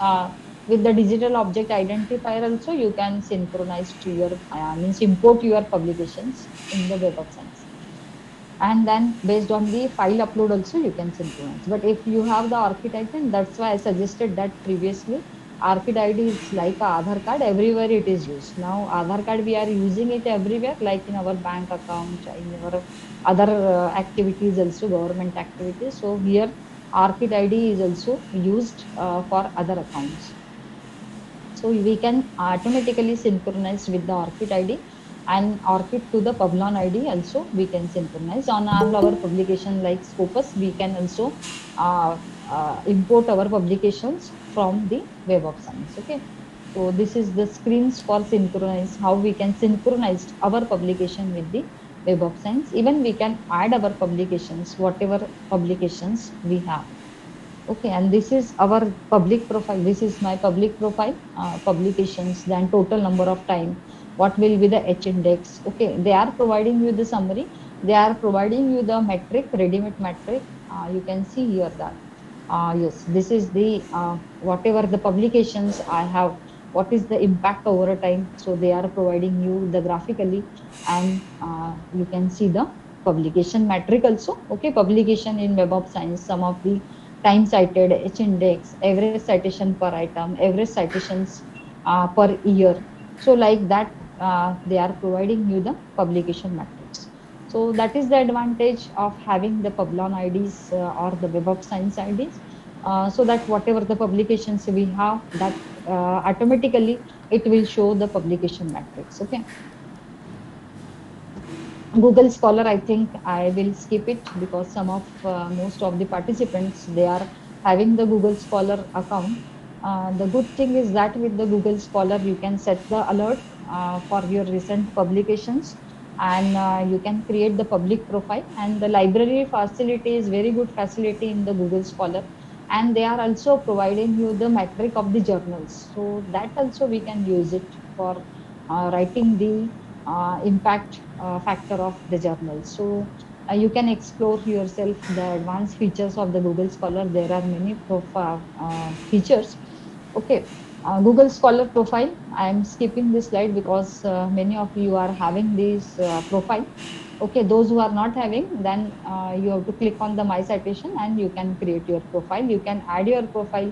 with the digital object identifier also you can synchronize to your means import your publications in the Web of Science. And then based on the file upload also you can synchronize. But if you have the Orchid ID, that's why I suggested that previously, Orchid ID is like a Aadhaar card, everywhere it is used. Now Aadhaar card we are using it everywhere, like in our bank account, in our other activities also, government activities. So here Orchid ID is also used for other accounts. So we can automatically synchronize with the Orchid ID, and Orchid to the Publon ID also we can synchronize. On all our publication like Scopus, we can also import our publications from the Web of Science. Okay, so this is the screens for synchronize, how we can synchronize our publication with the Web of Science. Even we can add our publications, whatever publications we have. Okay, and this is our public profile. This is my public profile, publications, then total number of time, what will be the H index. Okay, they are providing you the summary. They are providing you the metric, ready-made metric. You can see here that yes, this is the whatever the publications I have, what is the impact over a time. So they are providing you the graphically, and you can see the publication metric also. Okay, publication in Web of Science, some of the time cited, H index, average citation per item, average citations per year. So like that, they are providing you the publication metrics. So that is the advantage of having the Publon IDs or the Web of Science IDs, so that whatever the publications we have, that automatically it will show the publication metrics. Okay. Google Scholar, I think I will skip it because some of most of the participants, they are having the Google Scholar account. The good thing is that with the Google Scholar, you can set the alert for your recent publications, and you can create the public profile. And the library facility is very good facility in the Google Scholar, and they are also providing you the metric of the journals. So that also we can use it for writing the impact factor of the journal. So you can explore yourself the advanced features of the Google Scholar. There are many features. Okay. Google Scholar profile. I am skipping this slide because many of you are having this profile. Okay, those who are not having, then you have to click on the My Citation and you can create your profile. You can add your profile.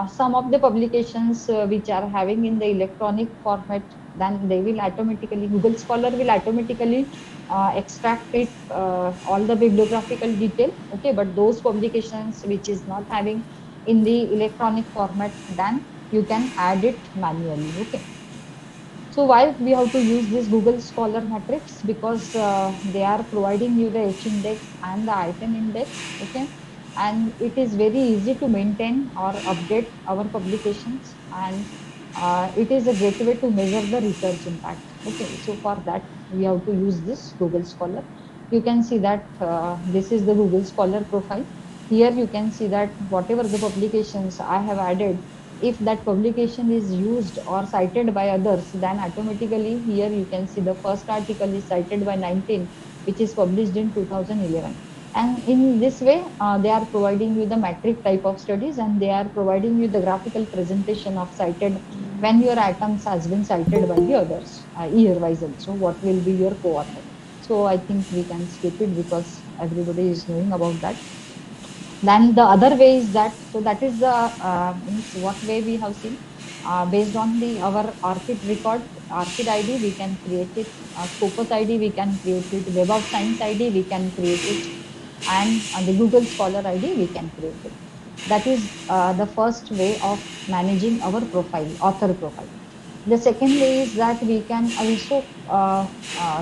Some of the publications which are having in the electronic format, then they will automatically, Google Scholar will automatically extract it, all the bibliographical detail. Okay, but those publications which is not having in the electronic format, then you can add it manually. Okay. So why we have to use this Google Scholar metrics? Because they are providing you the H index and the item index. Okay. And it is very easy to maintain or update our publications, and it is a great way to measure the research impact. Okay. So for that, we have to use this Google Scholar. You can see that this is the Google Scholar profile. Here you can see that whatever the publications I have added, if that publication is used or cited by others, then automatically here you can see the first article is cited by 19, which is published in 2011. And in this way, they are providing you the metric type of studies, and they are providing you the graphical presentation of cited when your items has been cited by the others, year wise also, what will be your co-author. So I think we can skip it because everybody is knowing about that. Then the other way is that, so that is the means what way we have seen. Based on the our Orchid record, Orchid ID, we can create it. Scopus ID, we can create it. Web of Science ID, we can create it. And the Google Scholar ID, we can create it. That is the first way of managing our profile, author profile. The second way is that we can also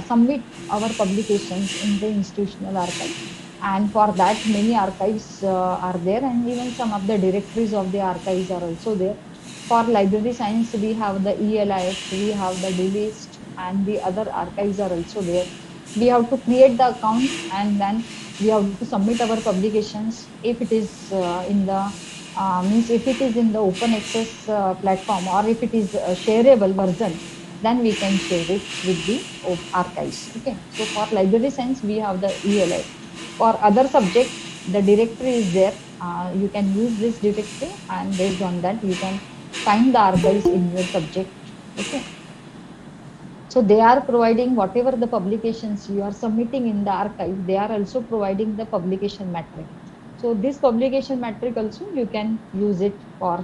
submit our publications in the institutional archive. And for that, many archives are there, and even some of the directories of the archives are also there. For library science, we have the ELIS, we have the DList, and the other archives are also there. We have to create the account, and then we have to submit our publications. If it is in the means if it is in the open access platform, or if it is a shareable version, then we can share it with the archives. Okay. So for library science, we have the ELI. For other subject, the directory is there. You can use this directory, and based on that, you can find the archives in your subject. Okay. So they are providing whatever the publications you are submitting in the archive, they are also providing the publication metric. So this publication metric also you can use it for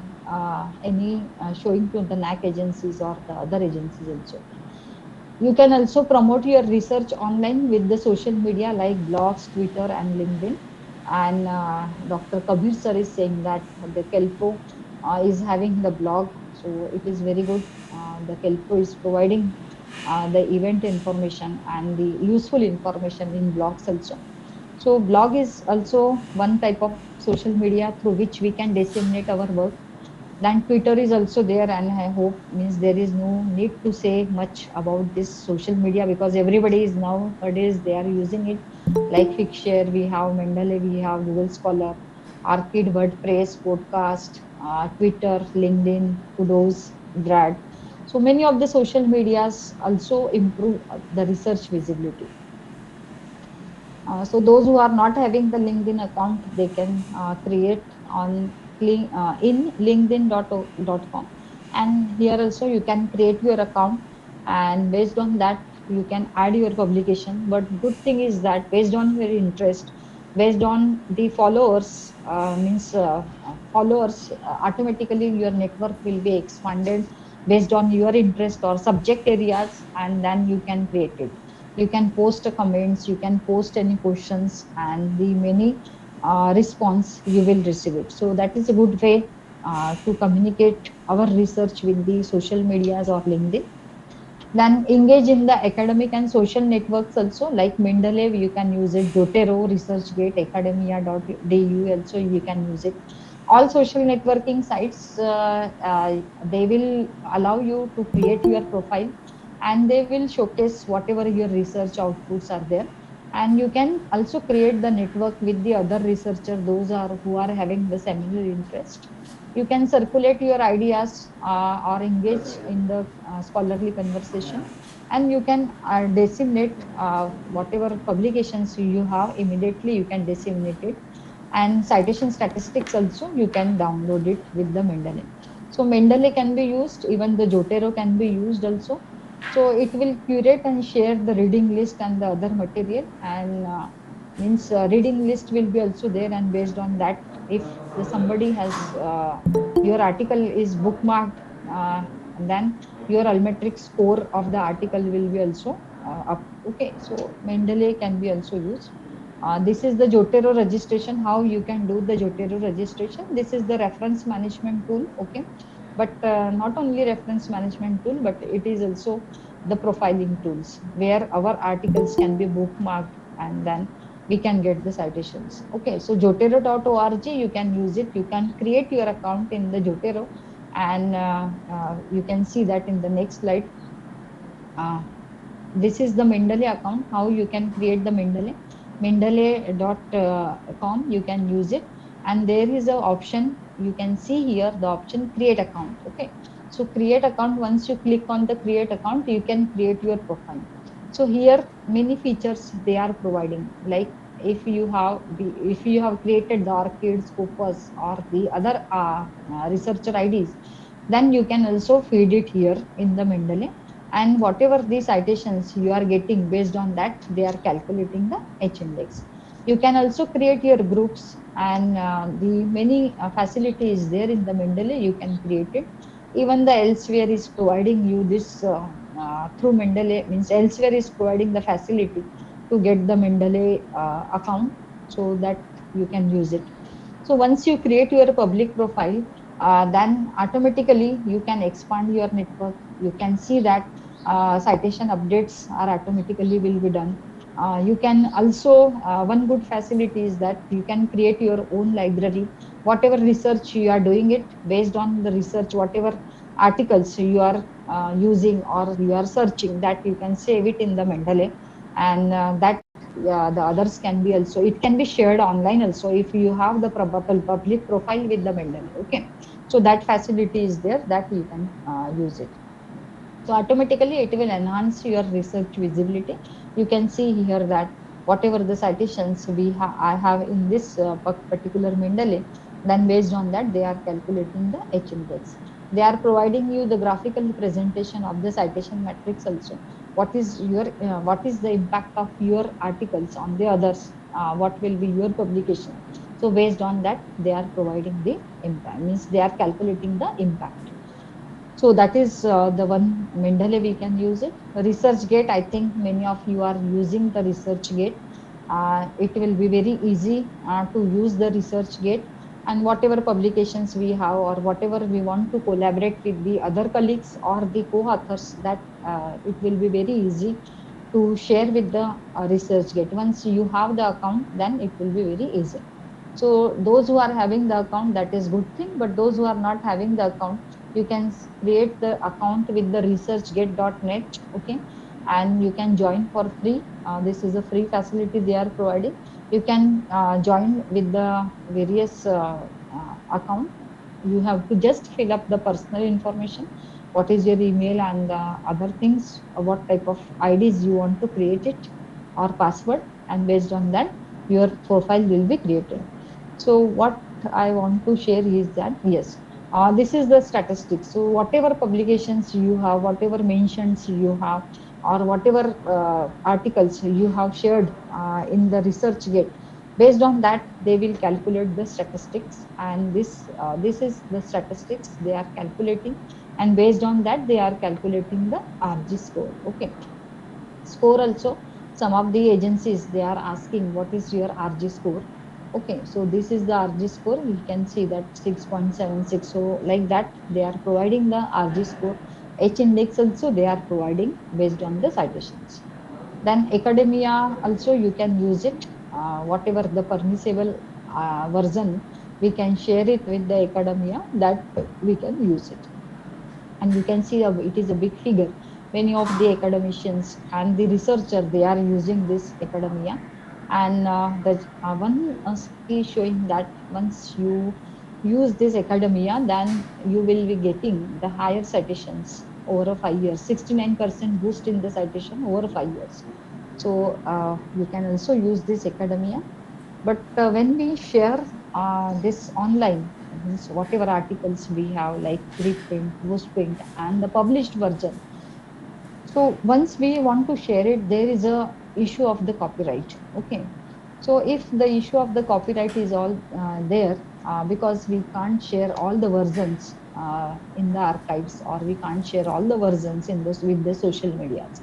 any showing to the NAC agencies or the other agencies also. You can also promote your research online with the social media like blogs, Twitter, and LinkedIn. And Dr. Kabir sir is saying that the Kelpro is having the blog, so it is very good. The Kelpro is providing the event information and the useful information in blogs also. So blog is also one type of social media through which we can disseminate our work. Then Twitter is also there, and I hope means there is no need to say much about this social media because everybody is nowadays they are using it. Like Figshare, we have Mendeley, we have Google Scholar, Orchid, WordPress, podcast, Twitter, LinkedIn, Kudos, Grad. So many of the social medias also improve the research visibility. So those who are not having the LinkedIn account, they can create on in linkedin.com, and here also you can create your account, and based on that you can add your publication. But good thing is that based on your interest, based on the followers, means followers, automatically your network will be expanded based on your interest or subject areas, and then you can create it. You can post comments, you can post any questions, and the many response you will receive it. So that is a good way to communicate our research with the social medias or LinkedIn. Then engage in the academic and social networks also, like Mendeley, you can use it. Zotero, Researchgate, academia.du also you can use it. All social networking sites, they will allow you to create your profile, and they will showcase whatever your research outputs are there. And you can also create the network with the other researcher, those are who are having the similar interest. You can circulate your ideas or engage in the scholarly conversation, and you can disseminate whatever publications you have. Immediately you can disseminate it. And citation statistics also you can download it with the Mendeley. So Mendeley can be used, even the Zotero can be used also. So it will curate and share the reading list and the other material, and means reading list will be also there, and based on that, if somebody has your article is bookmarked, then your almetric score of the article will be also up. Okay, so Mendeley can be also used. This is the Zotero registration, how you can do the Zotero registration. This is the reference management tool. Okay, but not only reference management tool, but it is also the profiling tools where our articles can be bookmarked, and then we can get the citations. Okay, so Zotero.org, you can use it. You can create your account in the Zotero, and you can see that in the next slide. Uh, this is the Mendeley account, how you can create the Mendeley. Mendeley.com, you can use it. And there is an option, you can see here the option create account. Okay, so create account, once you click on the create account, you can create your profile. So here many features they are providing, like if you have created the Orchid, Scopus, or the other researcher IDs, then you can also feed it here in the Mendeley, and whatever the citations you are getting, based on that they are calculating the H index. You can also create your groups, and the many facilities there in the Mendeley, you can create it. Even the elsewhere is providing you this through Mendeley, means elsewhere is providing the facility to get the Mendeley account, so that you can use it. So once you create your public profile, then automatically you can expand your network. You can see that citation updates are automatically will be done. You can also, one good facility is that you can create your own library. Whatever research you are doing it, based on the research, whatever articles you are using or you are searching, that you can save it in the Mendeley, and that the others can be also, it can be shared online also if you have the public profile with the Mendeley. Okay, so that facility is there, that you can use it. So automatically it will enhance your research visibility. You can see here that whatever the citations I have in this particular Mendeley, then based on that they are calculating the H index. They are providing you the graphical presentation of the citation matrix also. What is the impact of your articles on the others? What will be your publication? So based on that they are providing the impact, means they are calculating the impact. So that is the one Mendeley we can use it. Researchgate, I think many of you are using the Researchgate. It will be very easy to use the Researchgate, and whatever publications we have or whatever we want to collaborate with the other colleagues or the co-authors, that it will be very easy to share with the Researchgate. Once you have the account, then it will be very easy. So those who are having the account, that is good thing, but those who are not having the account, you can create the account with the researchgate.net. Okay, and you can join for free. This is a free facility they are providing. You can join with the various account. You have to just fill up the personal information. what is your email and other things, what type of IDs you want to create it or password, and based on that your profile will be created. So what I want to share is that yes, this is the statistics. So whatever publications you have, whatever mentions you have, or whatever articles you have shared in the Researchgate, based on that they will calculate the statistics, and this is the statistics they are calculating, and based on that they are calculating the RG score. Okay, score also, some of the agencies they are asking what is your RG score. Okay, so this is the RG score, we can see that 6.76. So like that they are providing the RG score. H index also they are providing based on the citations. Then academia also you can use it, whatever the permissible version we can share it with the academia, that we can use it. And you can see it is a big figure. Many of the academicians and the researcher they are using this academia, and the one study is showing that once you use this academia, then you will be getting the higher citations over 5 years, 69% boost in the citation over 5 years. So you can also use this academia. But when we share this online, means whatever articles we have, like preprint, postprint, and the published version. So once we want to share it, there is a issue of the copyright. Okay. So if the issue of the copyright is all there, because we can't share all the versions in the archives, or we can't share all the versions in this with the social medias.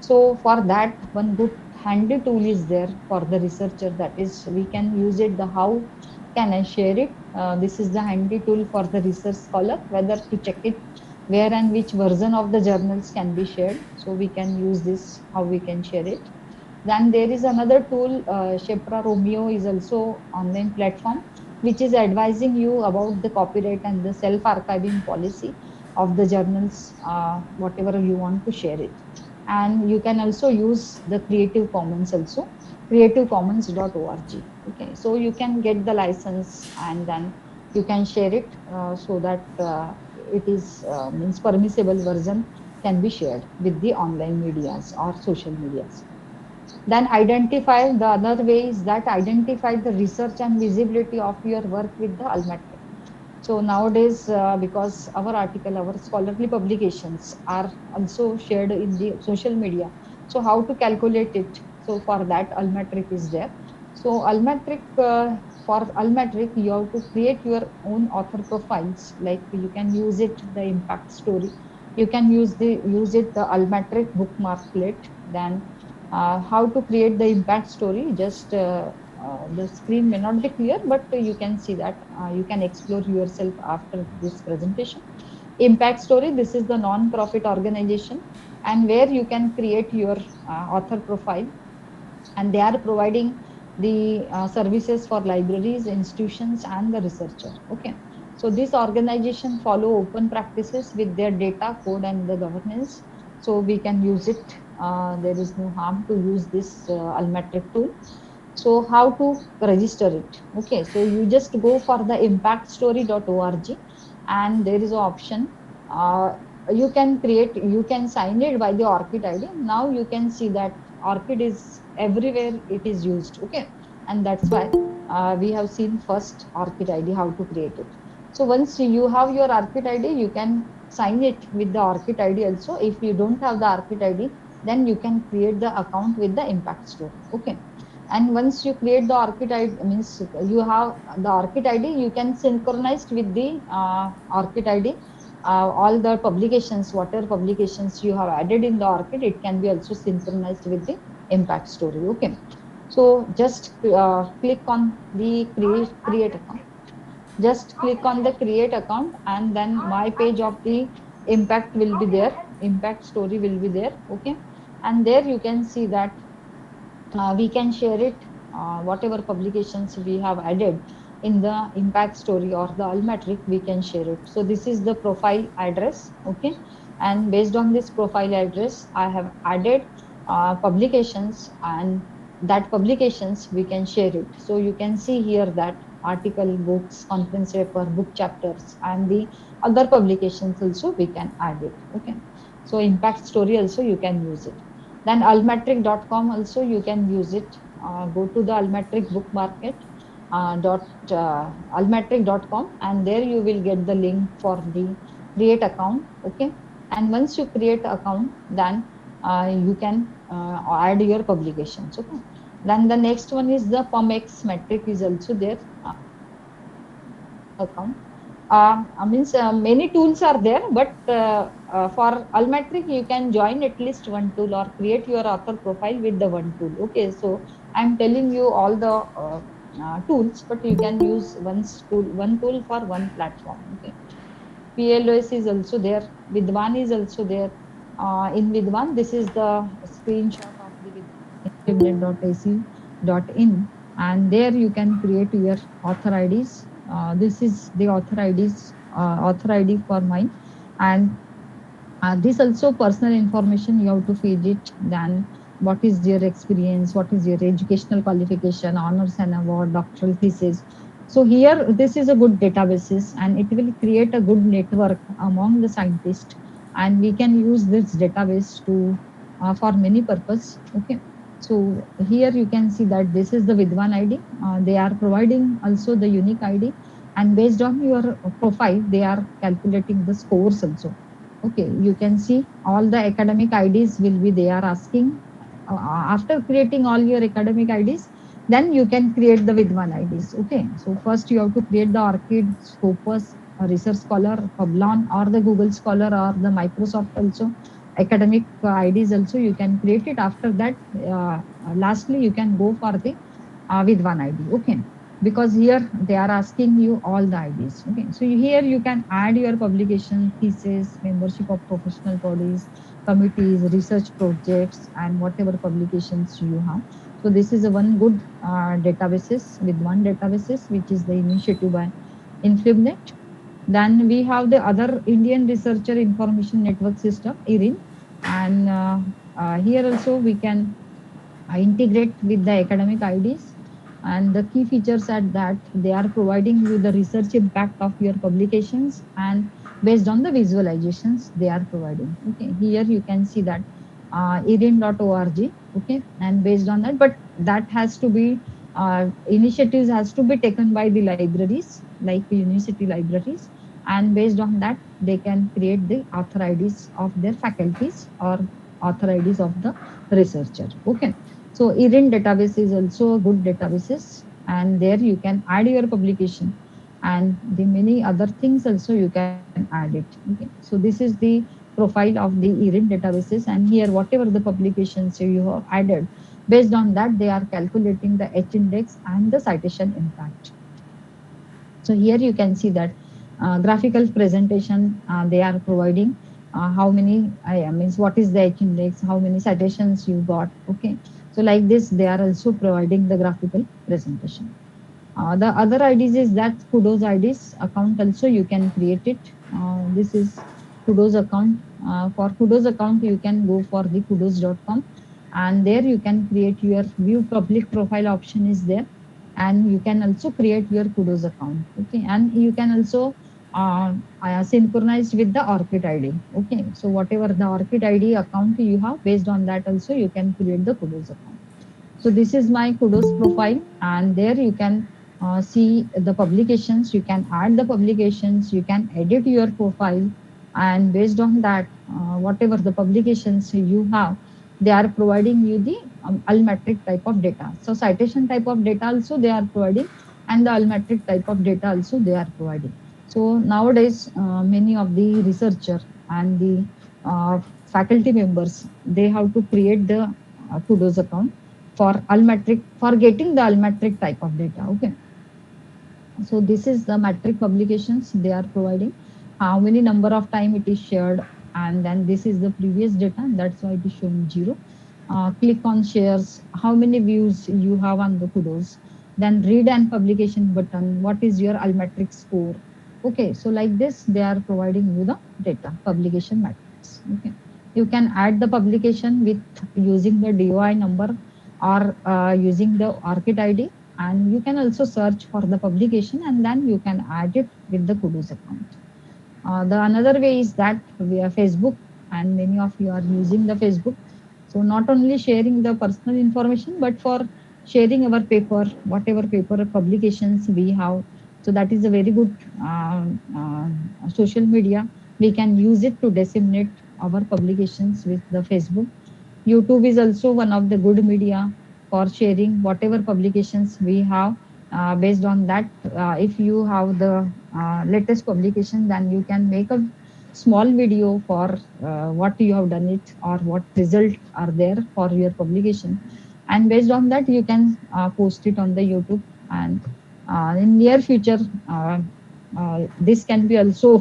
So for that, one good handy tool is there for the researcher. That is, we can use it. The how can I share it? This is the handy tool for the research scholar, whether to check it where and which version of the journals can be shared. So we can use this, how we can share it. Then there is another tool, Shepra Romeo is also online platform, which is advising you about the copyright and the self-archiving policy of the journals, whatever you want to share it. And you can also use the Creative Commons also, creativecommons.org. Okay, so you can get the license, and then you can share it so that it is means permissible version can be shared with the online medias or social medias. Then identify, the other way is that identify the research and visibility of your work with the Almatric. So nowadays, because our article, our scholarly publications are also shared in the social media. So how to calculate it? So for that, Almatric is there. So Almatric, for Almatric, you have to create your own author profiles. Like you can use it the impact story. You can use it the Almatric bookmarklet. Then how to create the impact story? Just the screen may not be clear, but you can see that you can explore yourself after this presentation. Impact story, this is the non-profit organization, and where you can create your author profile, and they are providing the services for libraries, institutions, and the researcher. Okay, so this organization follow open practices with their data code and the governance, so we can use it. There is no harm to use this Almatric tool. So how to register it? Okay, so you just go for the impactstory.org, and there is an option. You can create, you can sign it by the Orchid ID. Now you can see that Orchid is everywhere, it is used. Okay, and that's why we have seen first Orchid ID, how to create it. So once you have your Orchid ID, you can sign it with the Orchid ID also. If you don't have the Orchid ID, then you can create the account with the impact story. Okay, and once you create the Orchid ID, means you have the Orchid ID, you can synchronize with the Orchid ID. All the publications, whatever publications you have added in the Orchid, it can be also synchronized with the impact story. Okay, so just click on the create account. Just click on the create account, and then my page of the impact will be there. Impact story will be there. Okay, and there you can see that we can share it, whatever publications we have added in the impact story or the Almatric, we can share it. So this is the profile address. Okay, and based on this profile address I have added publications, and that publications we can share it. So you can see here that article, books, conference paper, book chapters, and the other publications also we can add it. Okay. So impact story also you can use it. Then almatric.com also you can use it. Go to the almatric book market almatric.com, and there you will get the link for the create account. Okay. And once you create account, then you can add your publications. Okay. Then the next one is the PUMX metric is also there. Account. Many tools are there, but for Almatric, you can join at least one tool or create your author profile with the one tool. Okay, so I'm telling you all the tools, but you can use one tool for one platform. Okay, PLOS is also there. Vidwan is also there. In Vidwan, this is the screenshot of the Vidwan.infibnet.ac.in, and there you can create your author IDs. This is the author ID for mine, and this also personal information you have to feed it. Then what is your experience? What is your educational qualification, honors and award, doctoral thesis? So here, this is a good databases, and it will create a good network among the scientists, and we can use this database to for many purpose. Okay. So here you can see that this is the Vidwan ID. They are providing also the unique ID, and based on your profile, they are calculating the scores also. Okay, you can see all the academic IDs will be they are asking. After creating all your academic IDs, then you can create the with one IDs. Okay, so first you have to create the Orchid, Scopus, Research Scholar, Publon, or the Google Scholar, or the Microsoft also academic IDs also you can create it. After that, lastly you can go for the with one ID. Okay, because here they are asking you all the IDs. Okay, so here you can add your publication, thesis, membership of professional bodies, committees, research projects, and whatever publications you have. So this is a one good databases with one databases, which is the initiative by Infibnet. Then we have the other Indian Researcher Information Network System, IRIN, and here also we can integrate with the academic IDs. And the key features are that they are providing you the research impact of your publications, and based on the visualizations they are providing. Okay, here you can see that erin.org. Okay, and based on that, but that has to be initiatives has to be taken by the libraries like university libraries, and based on that they can create the author IDs of their faculties or author IDs of the researcher. Okay, so ERIN database is also a good databases, and there you can add your publication, and the many other things also you can add it. Okay, so this is the profile of the ERIN databases, and here whatever the publications you have added, based on that they are calculating the H index and the citation impact. So here you can see that graphical presentation they are providing. How many means what is the H index, how many citations you got. Okay, so like this they are also providing the graphical presentation. The other IDs is that Kudos IDs account also you can create it. This is Kudos account. For Kudos account you can go for the kudos.com, and there you can create your view public profile option is there, and you can also create your Kudos account. Okay, and you can also synchronize with the Orchid ID. Okay, so whatever the Orchid ID account you have, based on that also you can create the Kudos account. So this is my Kudos profile, and there you can see the publications. You can add the publications. You can edit your profile, and based on that, whatever the publications you have, they are providing you the almetric type of data. So citation type of data also they are providing, and the almetric type of data also they are providing. So nowadays, many of the researcher and the faculty members, they have to create the Kudos account for Almetric, for getting the Almetric type of data. Okay, so this is the metric publications they are providing, how many number of time it is shared, and then this is the previous data, that's why it is showing 0. Click on shares, how many views you have on the Kudos, then read and publication button, what is your Almetric score. Okay, so like this they are providing you the data publication metrics. Okay, you can add the publication with using the DOI number or using the Orchid ID, and you can also search for the publication and then you can add it with the Kudos account. The another way is that we are Facebook, and many of you are using the Facebook. So not only sharing the personal information, but for sharing our paper, whatever paper publications we have. So that is a very good social media. We can use it to disseminate our publications with the Facebook. YouTube is also one of the good media for sharing whatever publications we have. Based on that, if you have the latest publication, then you can make a small video for what you have done it or what results are there for your publication, and based on that you can post it on the YouTube. And in near future, this can be also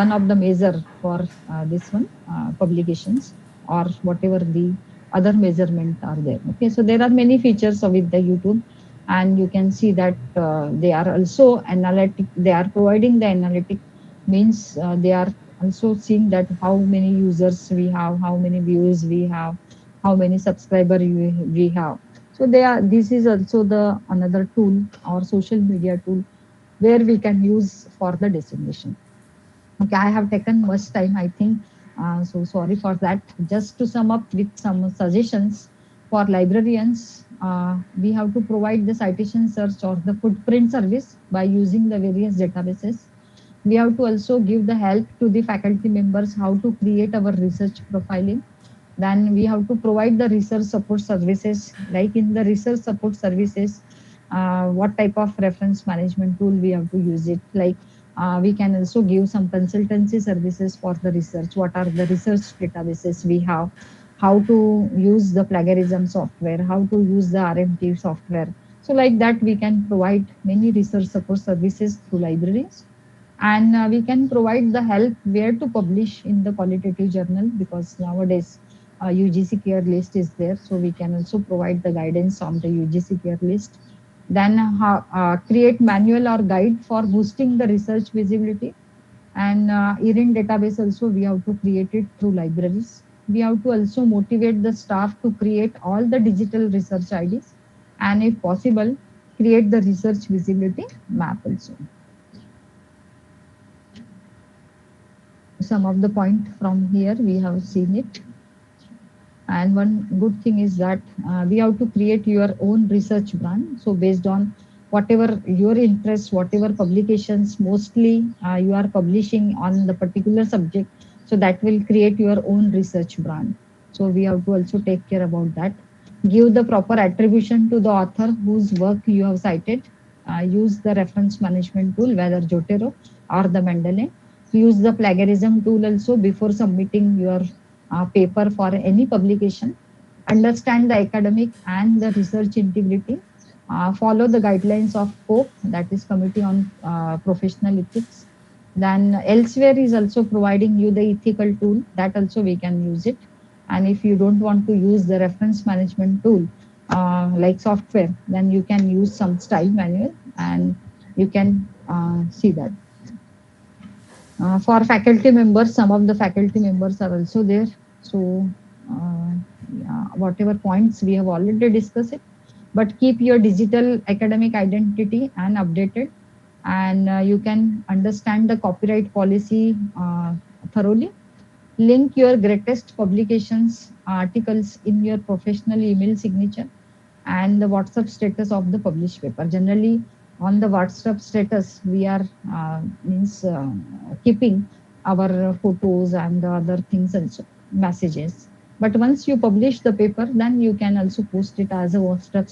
one of the measure for this one publications or whatever the other measurement are there. Okay, so there are many features with the YouTube, and you can see that they are also analytic. They are providing the analytic, means they are also seeing that how many users we have, how many views we have, how many subscriber we have. So they are. This is also the another tool or social media tool where we can use for the dissemination. Okay, I have taken much time, I think. So sorry for that. Just to sum up with some suggestions for librarians, we have to provide the citation search or the footprint service by using the various databases. We have to also give the help to the faculty members how to create our research profiling. Then we have to provide the research support services. Like in the research support services, what type of reference management tool we have to use it. Like we can also give some consultancy services for the research. What are the research databases we have? How to use the plagiarism software? How to use the RMT software? So like that, we can provide many research support services through libraries, and we can provide the help where to publish in the qualitative journal, because nowadays UGC care list is there, so we can also provide the guidance on the UGC care list. Then create manual or guide for boosting the research visibility, and ERIN database also we have to create it through libraries. We have to also motivate the staff to create all the digital research IDs, and if possible, create the research visibility map also. Some of the point from here we have seen it. And one good thing is that we have to create your own research brand. So based on whatever your interest, whatever publications mostly you are publishing on the particular subject, so that will create your own research brand. So we have to also take care about that. Give the proper attribution to the author whose work you have cited. Use the reference management tool, whether Zotero or the Mendeley. Use the plagiarism tool also before submitting your paper for any publication. Understand the academic and the research integrity. Follow the guidelines of COPE, that is Committee on Professional Ethics. Then elsewhere is also providing you the ethical tool, that also we can use it. And if you don't want to use the reference management tool like software, then you can use some style manual, and you can see that. For faculty members, some of the faculty members are also there. So yeah, whatever points we have already discussed it, but keep your digital academic identity and updated, and you can understand the copyright policy thoroughly. Link your greatest publications articles in your professional email signature, and the WhatsApp status of the published paper. Generally, on the WhatsApp status, we are means keeping our photos and the other things also, messages. But once you publish the paper, then you can also post it as a WhatsApp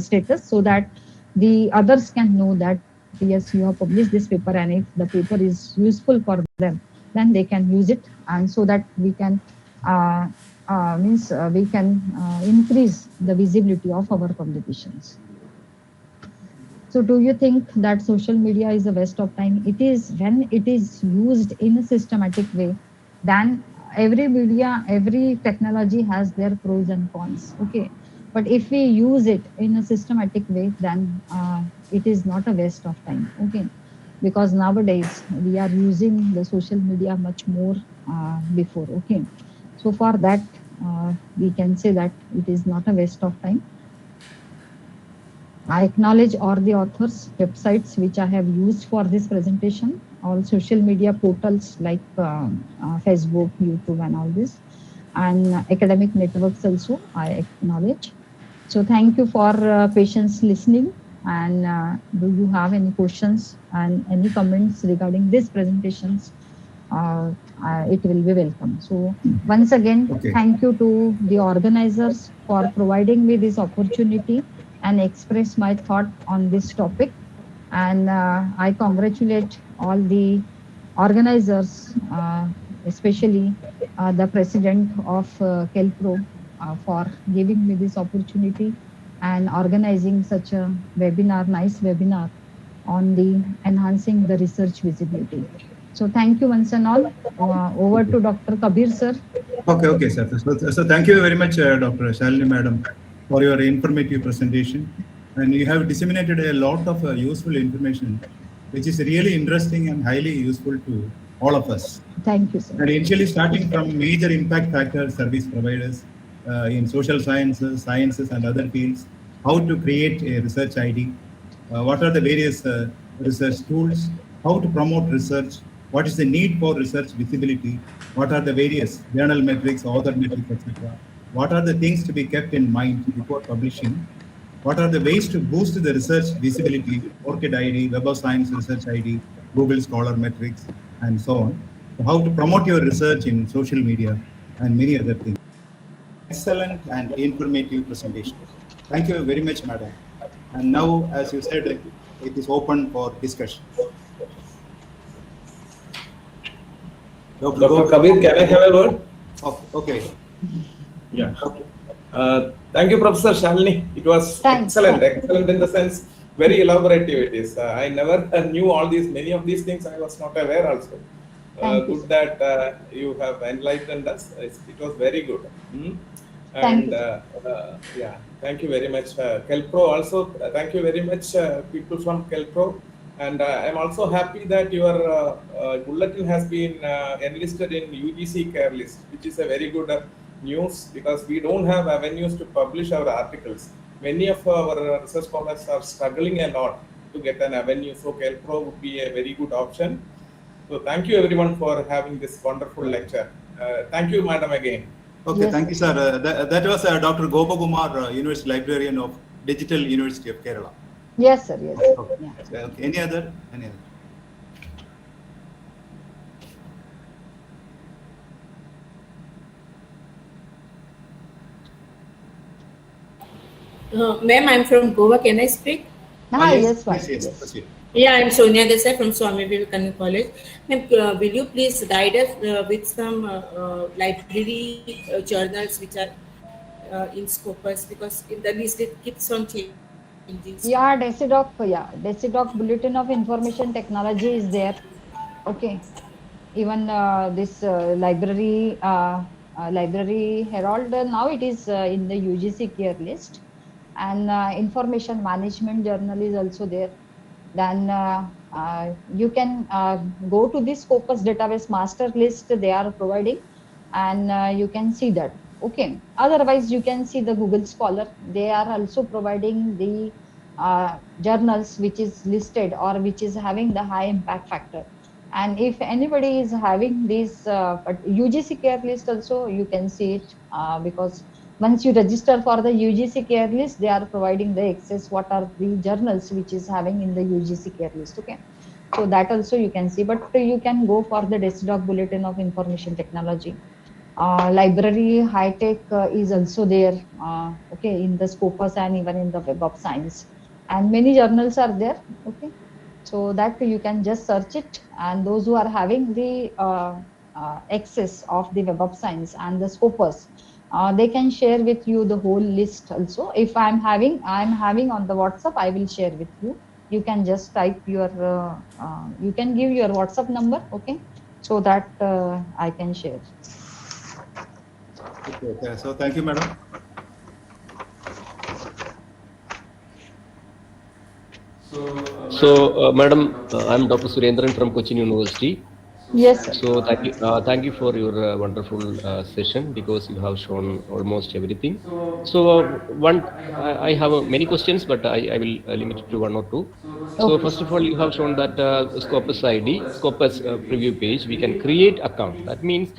status, so that the others can know that yes, you have published this paper, and if the paper is useful for them, then they can use it, and so that we can uh, we can increase the visibility of our publications. So do you think that social media is a waste of time? It is when it is used in a systematic way. Then every media, every technology has their pros and cons. Okay. But if we use it in a systematic way, then it is not a waste of time. Okay. Because nowadays we are using the social media much more before. Okay. So for that, we can say that it is not a waste of time. I acknowledge all the authors' websites which I have used for this presentation, all social media portals like Facebook, YouTube, and all this, and academic networks also I acknowledge. So thank you for patience listening. And do you have any questions and any comments regarding these presentations? It will be welcome. So once again, thank you to the organizers for providing me this opportunity and express my thought on this topic. And I congratulate all the organizers, especially the president of Kelpro for giving me this opportunity and organizing such a webinar, nice webinar on the enhancing the research visibility. So thank you once and all. Over to Dr. Kabir sir. Okay, sir. So thank you very much, Dr. Shalini Madam, for your informative presentation. And you have disseminated a lot of useful information, which is really interesting and highly useful to all of us. Thank you, sir. And initially starting from major impact factor service providers in social sciences, and other fields, how to create a research ID, what are the various research tools, how to promote research, what is the need for research visibility, what are the various journal metrics, author metrics, etc. What are the things to be kept in mind before publishing? What are the ways to boost the research visibility, Orchid ID, Web of Science Research ID, Google Scholar Metrics, and so on. So how to promote your research in social media and many other things. Excellent and informative presentation. Thank you very much, madam. And now, as you said, it is open for discussion. Dr. Kabir, can I have a word? Oh, okay. Yeah. Thank you, Professor Shalini. It was excellent in the sense, very elaborative it is. I never knew many of these things. I was not aware also. Good that you have enlightened us. It was very good. And yeah, thank you very much. Kelpro also, thank you very much, people from Kelpro. And I'm also happy that your bulletin has been enlisted in UGC care list, which is a very good news, because we don't have avenues to publish our articles. Many of our research scholars are struggling a lot to get an avenue, so Kelpro would be a very good option. So thank you everyone for having this wonderful lecture. Thank you, madam, again. Okay, yes. Thank you, sir. That was Dr. Gopakumar, University Librarian of Digital University of Kerala. Yes, sir. Yes. Okay. Yeah. Okay. Any other? Ma'am, I'm from Goa. Can I speak? Yes. Yeah, I'm Sonia Desai from Swami Vivekananda College. Ma'am, will you please guide us with some library journals which are in Scopus, because in the list it keeps on changing. Yeah, Decidoc Bulletin of Information Technology is there. Okay. Even this library Herald, now it is in the UGC care list. And information management journal is also there. Then you can go to this Scopus database master list they are providing, and you can see that. Okay. Otherwise, you can see the Google Scholar. They are also providing the journals which is listed or which is having the high impact factor. And if anybody is having this UGC care list also, you can see it because once you register for the UGC care list, they are providing the access what are the journals which is having in the UGC care list. Okay. So that also you can see, but you can go for the Decidoc Bulletin of Information Technology. Library High Tech is also there, okay, in the Scopus and even in the Web of Science. And many journals are there, okay. So that you can just search it, and those who are having the access of the Web of Science and the Scopus, they can share with you the whole list also. If I'm having on the WhatsApp, I will share with you. You can just type your, you can give your WhatsApp number, okay, so that I can share. Okay, so thank you, madam. So, madam, I'm Dr. Surendran from Cochin University. Yes, sir. So thank you for your wonderful session, because you have shown almost everything. So I have many questions, but I will limit it to one or two. So Okay. first of all, you have shown that Scopus ID, Scopus preview page, we can create account. That means,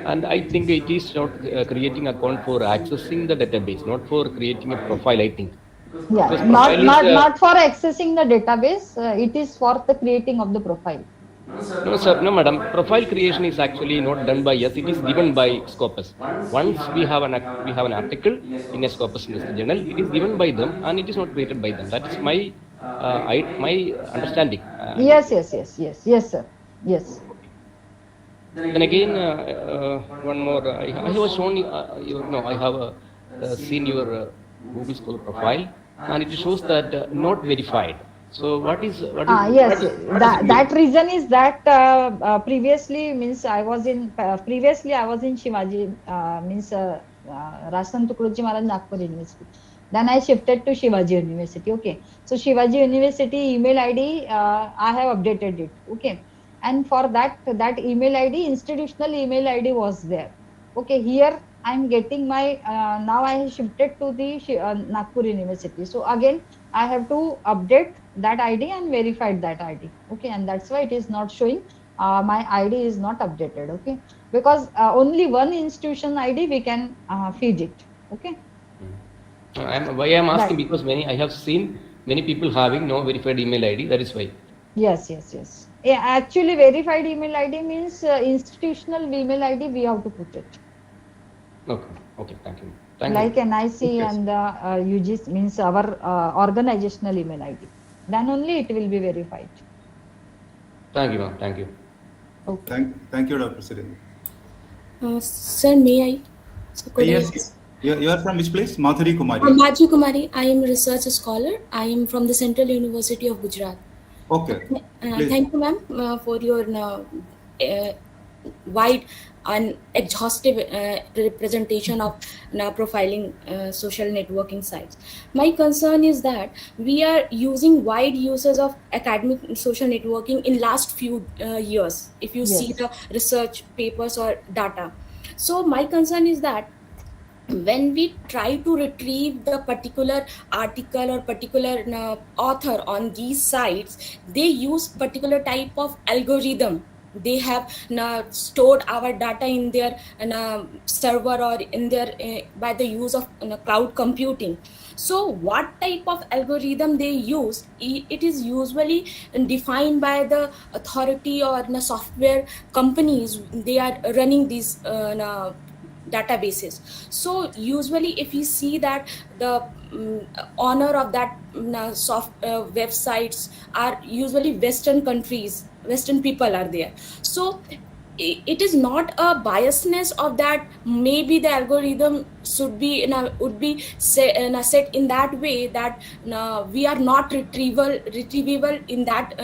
and I think it is not creating account for accessing the database, not for creating a profile, I think, Yeah, because not profile is not not for accessing the database. It is for the creating of the profile. no, sir, no, madam. Profile creation is actually not done by us. It is given by Scopus. Once we have an article in a Scopus industry journal, it is given by them, and it is not created by them. That is my my understanding. Yes, yes, yes, yes, yes, sir. Yes. Then again, one more. I have shown your no. I have seen your Google Scholar profile, and it shows that not verified. So Yes, what does it mean? that reason is that previously means previously I was in Shivaji means Rajasthan Tuकडोजी Maharaj Nagpur University. Then I shifted to Shivaji University. Okay, so Shivaji University email ID I have updated it. Okay, and for that email ID, institutional email ID was there. Okay, here I'm getting my now I have shifted to the Nagpur University. So again I have to update that ID and verified that ID. Okay, and that's why it is not showing. My ID is not updated. Okay, because only one institution ID we can feed it. Okay, Why I'm asking, that because I have seen many people having no verified email ID. That is why. yes, yes, yes. Yeah, actually, verified email ID means institutional email ID. We have to put it Okay, okay, thank you. like NIC Yes. and the UGC means our organizational email ID. Then only it will be verified. Thank you, ma'am. Thank you. Okay. Thank you, Dr. Sirin. Sir, may I? So could Yes, I? yes. You are from which place? Madhuri Kumari. Madhu Kumari, I am a research scholar. I am from the Central University of Gujarat. Okay. Please. Thank you, ma'am, for your wide and exhaustive representation of profiling social networking sites. My concern is that we are using wide uses of academic social networking in last few years. If you see Yes. the research papers or data. So my concern is that when we try to retrieve the particular article or particular author on these sites, they use particular type of algorithm. They have stored our data in their server or in their by the use of cloud computing. So what type of algorithm they use, it is usually defined by the authority or software companies. They are running these databases. So usually if you see that the owner of that websites are usually Western countries, Western people are there. So it is not a biasness of that. Maybe the algorithm should be would be set in that way that we are not retrievable in that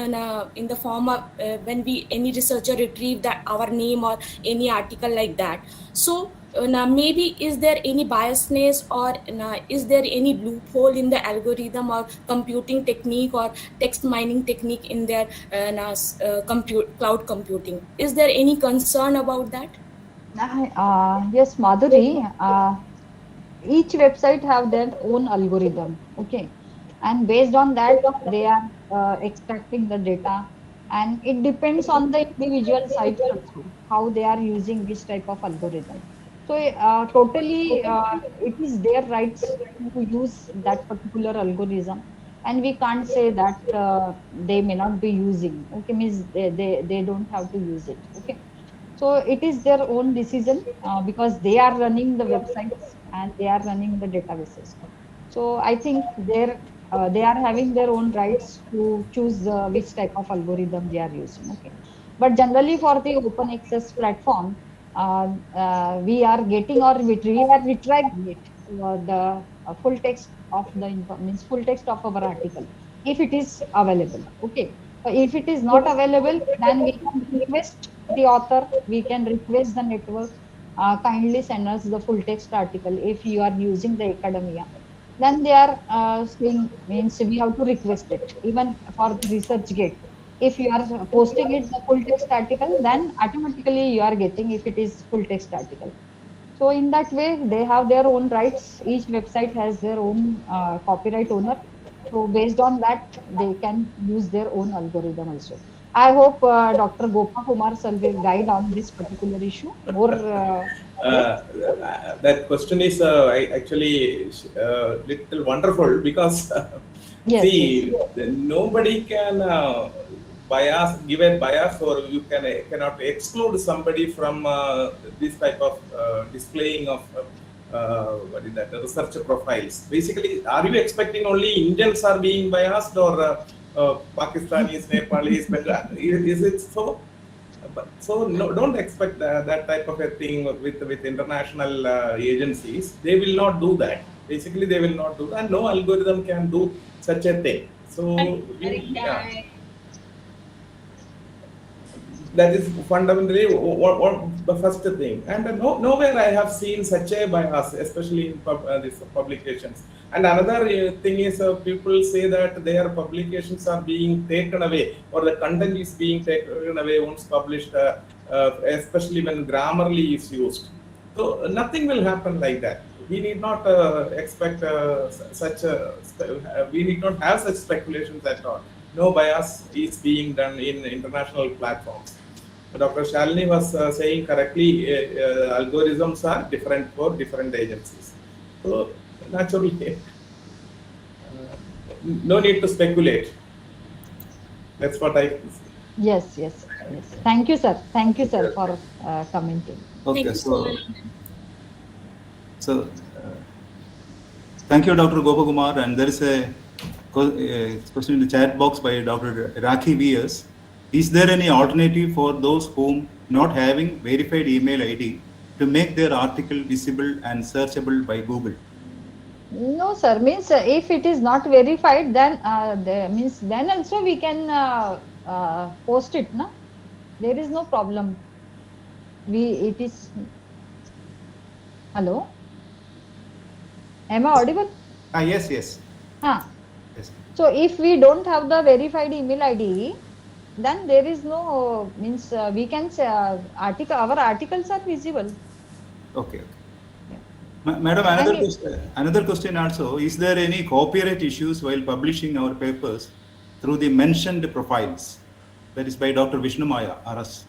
in the form of when we any researcher retrieve that our name or any article like that. So now maybe is there any biasness or is there any loophole in the algorithm or computing technique or text mining technique in their cloud computing? Is there any concern about that? Yes, Madhuri. Each website have their own algorithm. Okay, and based on that, they are extracting the data, and it depends on the individual site also how they are using which type of algorithm. So totally, it is their rights to use that particular algorithm, and we can't say that they may not be using. Okay, means they don't have to use it. Okay, so it is their own decision because they are running the websites and they are running the databases. So I think they are having their own rights to choose which type of algorithm they are using. Okay, but generally for the open access platform, we are getting or we are retrieving it the full text of the means full text of our article if it is available. Okay, if it is not available, then we can request the author, we can request the network, kindly send us the full text article if you are using the academia. Then they are saying means we have to request it even for the Researchgate. If you are posting it the full text article, then automatically you are getting if it is full text article. So in that way, they have their own rights. Each website has their own copyright owner. So based on that, they can use their own algorithm also. I hope Dr. Gopa Kumar sir will guide on this particular issue more. Yes. That question is actually little wonderful because Yes. see, Yes. nobody can give a bias, or you cannot exclude somebody from this type of displaying of what is that, research profiles. Basically, are you expecting only Indians are being biased, or Pakistanis, Nepalis, Bengali? Is it so? But so no, don't expect that type of a thing with international agencies. They will not do that. Basically, they will not do that. And no algorithm can do such a thing. So yeah, that is fundamentally what the first thing. And nowhere I have seen such a bias, especially in these publications. And another thing is people say that their publications are being taken away, or the content is being taken away once published, especially when Grammarly is used. So nothing will happen like that. We need not expect we need not have such speculations at all. No bias is being done in international platforms. Dr. Shalini was saying correctly, algorithms are different for different agencies. So naturally, no need to speculate. That's what I can say. Yes. Yes. Yes. Thank you, sir. Thank you, sir, for commenting. Okay, so thank you, Dr. Gopakumar. And there is a question in the chat box by Dr. Rakhi VS. Is there any alternative for those whom not having verified email ID to make their article visible and searchable by Google? No, sir. Means if it is not verified, then then also we can post it. No, there is no problem. It is. Hello. Am I audible? Yes. Yes. So if we don't have the verified email ID, then there is no means we can say our articles are visible. Okay. Yeah. Madam, another question also, is there any copyright issues while publishing our papers through the mentioned profiles? That is by Dr. Vishnu Maya, RS.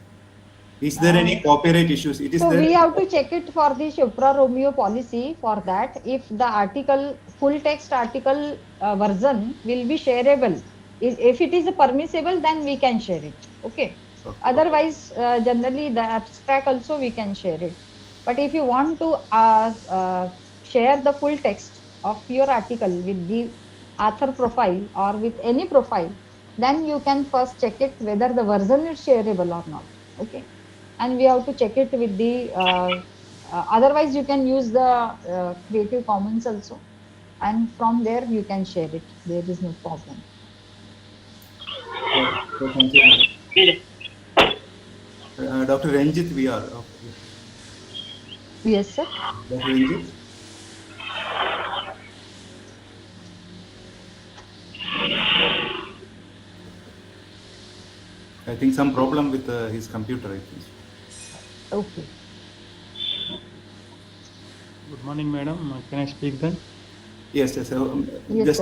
Is there any copyright issues? We have to check it for the Chopra Romeo policy for that. If the article, full text article version will be shareable. If it is permissible, then we can share it. Okay. Otherwise, generally the abstract also we can share it. But if you want to share the full text of your article with the author profile or with any profile, then you can first check it whether the version is shareable or not. Okay. And we have to check it with the otherwise you can use the Creative Commons also, and from there you can share it. There is no problem. Dr. Ranjit VR. Okay. Yes, sir. Dr. Ranjit. I think some problem with his computer, I think. Okay. Good morning, madam. Can I speak then? Yes. Yes,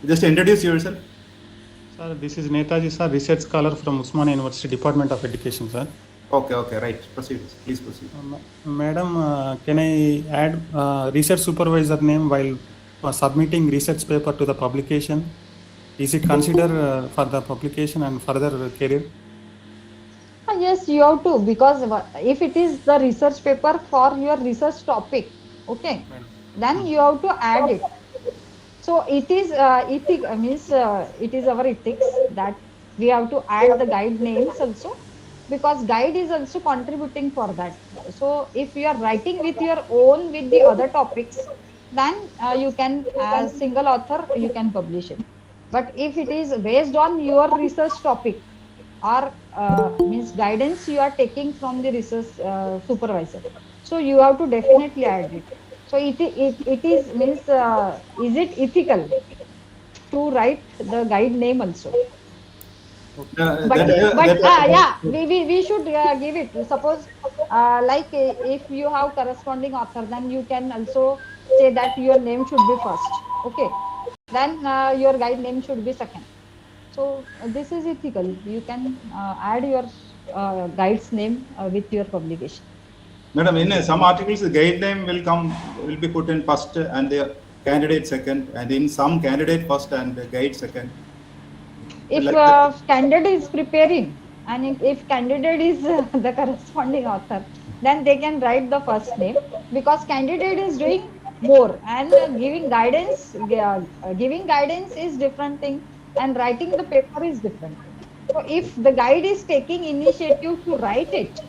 just introduce yourself. Sir, this is Netaji, sir, research scholar from Usmania University, Department of Education, sir. Okay, right. Proceed. Please proceed. Madam, can I add research supervisor name while submitting research paper to the publication? Is it considered for the publication and further career? Yes, you have to, because if it is the research paper for your research topic, okay, then you have to add it. So it is it is our ethics that we have to add the guide names also, because guide is also contributing for that. So if you are writing with your own with the other topics, then you can, as single author, you can publish it. But if it is based on your research topic or means guidance you are taking from the research supervisor, so you have to definitely add it. So it is means is it ethical to write the guide name also? Yeah, we should give it. Suppose, if you have corresponding author, then you can also say that your name should be first. Okay, then your guide name should be second. So this is ethical. You can add your guide's name with your publication. Madam, in some articles, the guide name will be put in first and the candidate second, and in some candidate first and the guide second. If candidate is preparing and if candidate is the corresponding author, then they can write the first name, because candidate is doing more and giving guidance is different thing, and writing the paper is different. So if the guide is taking initiative to write it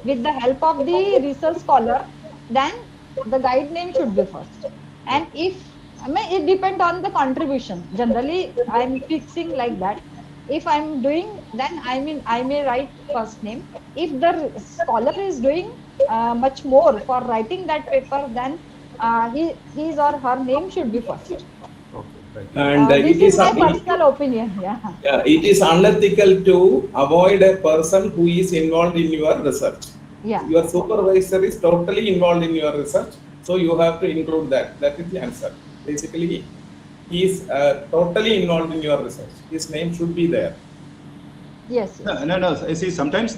with the help of the research scholar, then the guide name should be first. And it depends on the contribution. Generally, I'm fixing like that. If I'm doing, then I may write first name. If the scholar is doing much more for writing that paper, then his or her name should be first. And this is my personal opinion. Yeah. It is unethical to avoid a person who is involved in your research. Yeah. Your supervisor is totally involved in your research, so you have to include that. That is the answer. Basically, he is totally involved in your research. His name should be there. Yes. No. See, sometimes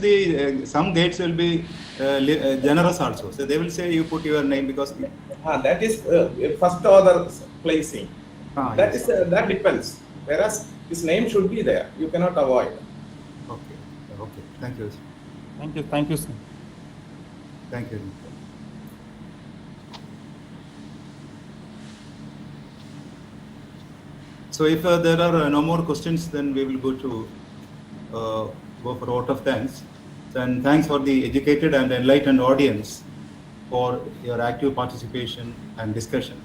some guides will be generous also. So they will say you put your name because that is first order placing. Yes. That depends. Whereas his name should be there. You cannot avoid. Okay. Thank you. Thank you, sir. Thank you. So if there are no more questions, then we will go for a vote of thanks. And thanks for the educated and enlightened audience for your active participation and discussion.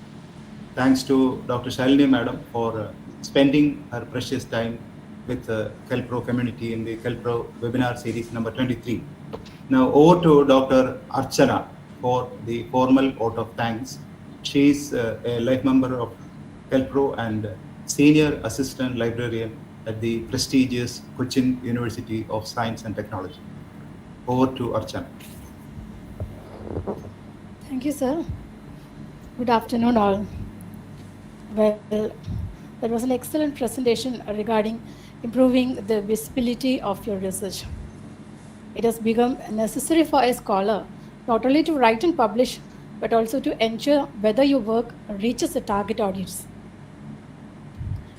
Thanks to Dr. Shalini Madam for spending her precious time with the Kelpro community in the Kelpro webinar series number 23. Now over to Dr. Archana for the formal vote of thanks. She is a life member of Kelpro and Senior Assistant Librarian at the prestigious Cochin University of Science and Technology. Over to Archana. Thank you, sir. Good afternoon, all. Well, that was an excellent presentation regarding improving the visibility of your research. It has become necessary for a scholar not only to write and publish, but also to ensure whether your work reaches the target audience.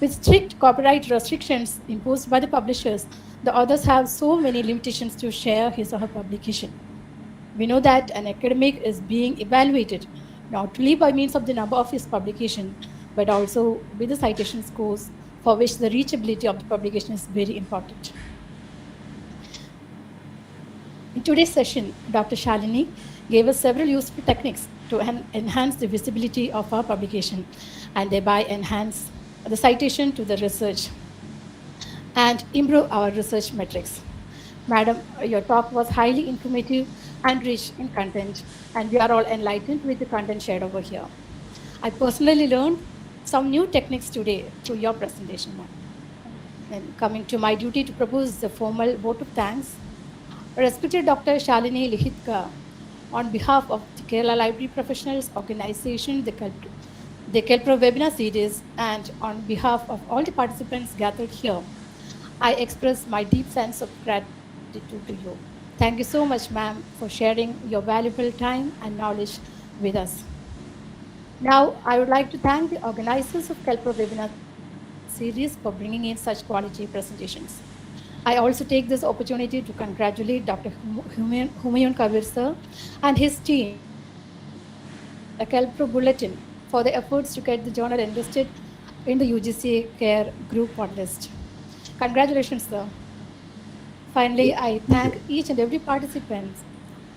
With strict copyright restrictions imposed by the publishers, the authors have so many limitations to share his or her publication. We know that an academic is being evaluated not only by means of the number of his publication, but also with the citation scores, for which the reachability of the publication is very important. In today's session, Dr. Shalini gave us several useful techniques to enhance the visibility of our publication and thereby enhance the citation to the research and improve our research metrics. Madam, your talk was highly informative and rich in content, and we are all enlightened with the content shared over here. I personally learned some new techniques today through your presentation, ma'am. And coming to my duty to propose the formal vote of thanks, respected Dr. Shalini Lihitkar, on behalf of the Kerala Library Professionals Organization, the Kelpro webinar series, and on behalf of all the participants gathered here, I express my deep sense of gratitude to you. Thank you so much, ma'am, for sharing your valuable time and knowledge with us. Now, I would like to thank the organizers of Kelpro webinar series for bringing in such quality presentations. I also take this opportunity to congratulate Dr. Humayun Kabir sir and his team, the Kelpro Bulletin, for the efforts to get the journal enlisted in the UGC CARE group on list. Congratulations, sir. Finally, I thank each and every participant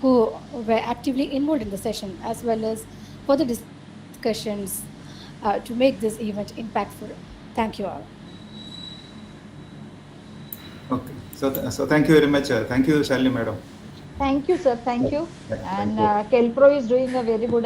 who were actively involved in the session, as well as for the discussions to make this event impactful. Thank you all. Okay, so thank you very much. Thank you, Shalini Madam. Thank you, sir. Thank you. And Kelpro is doing a very good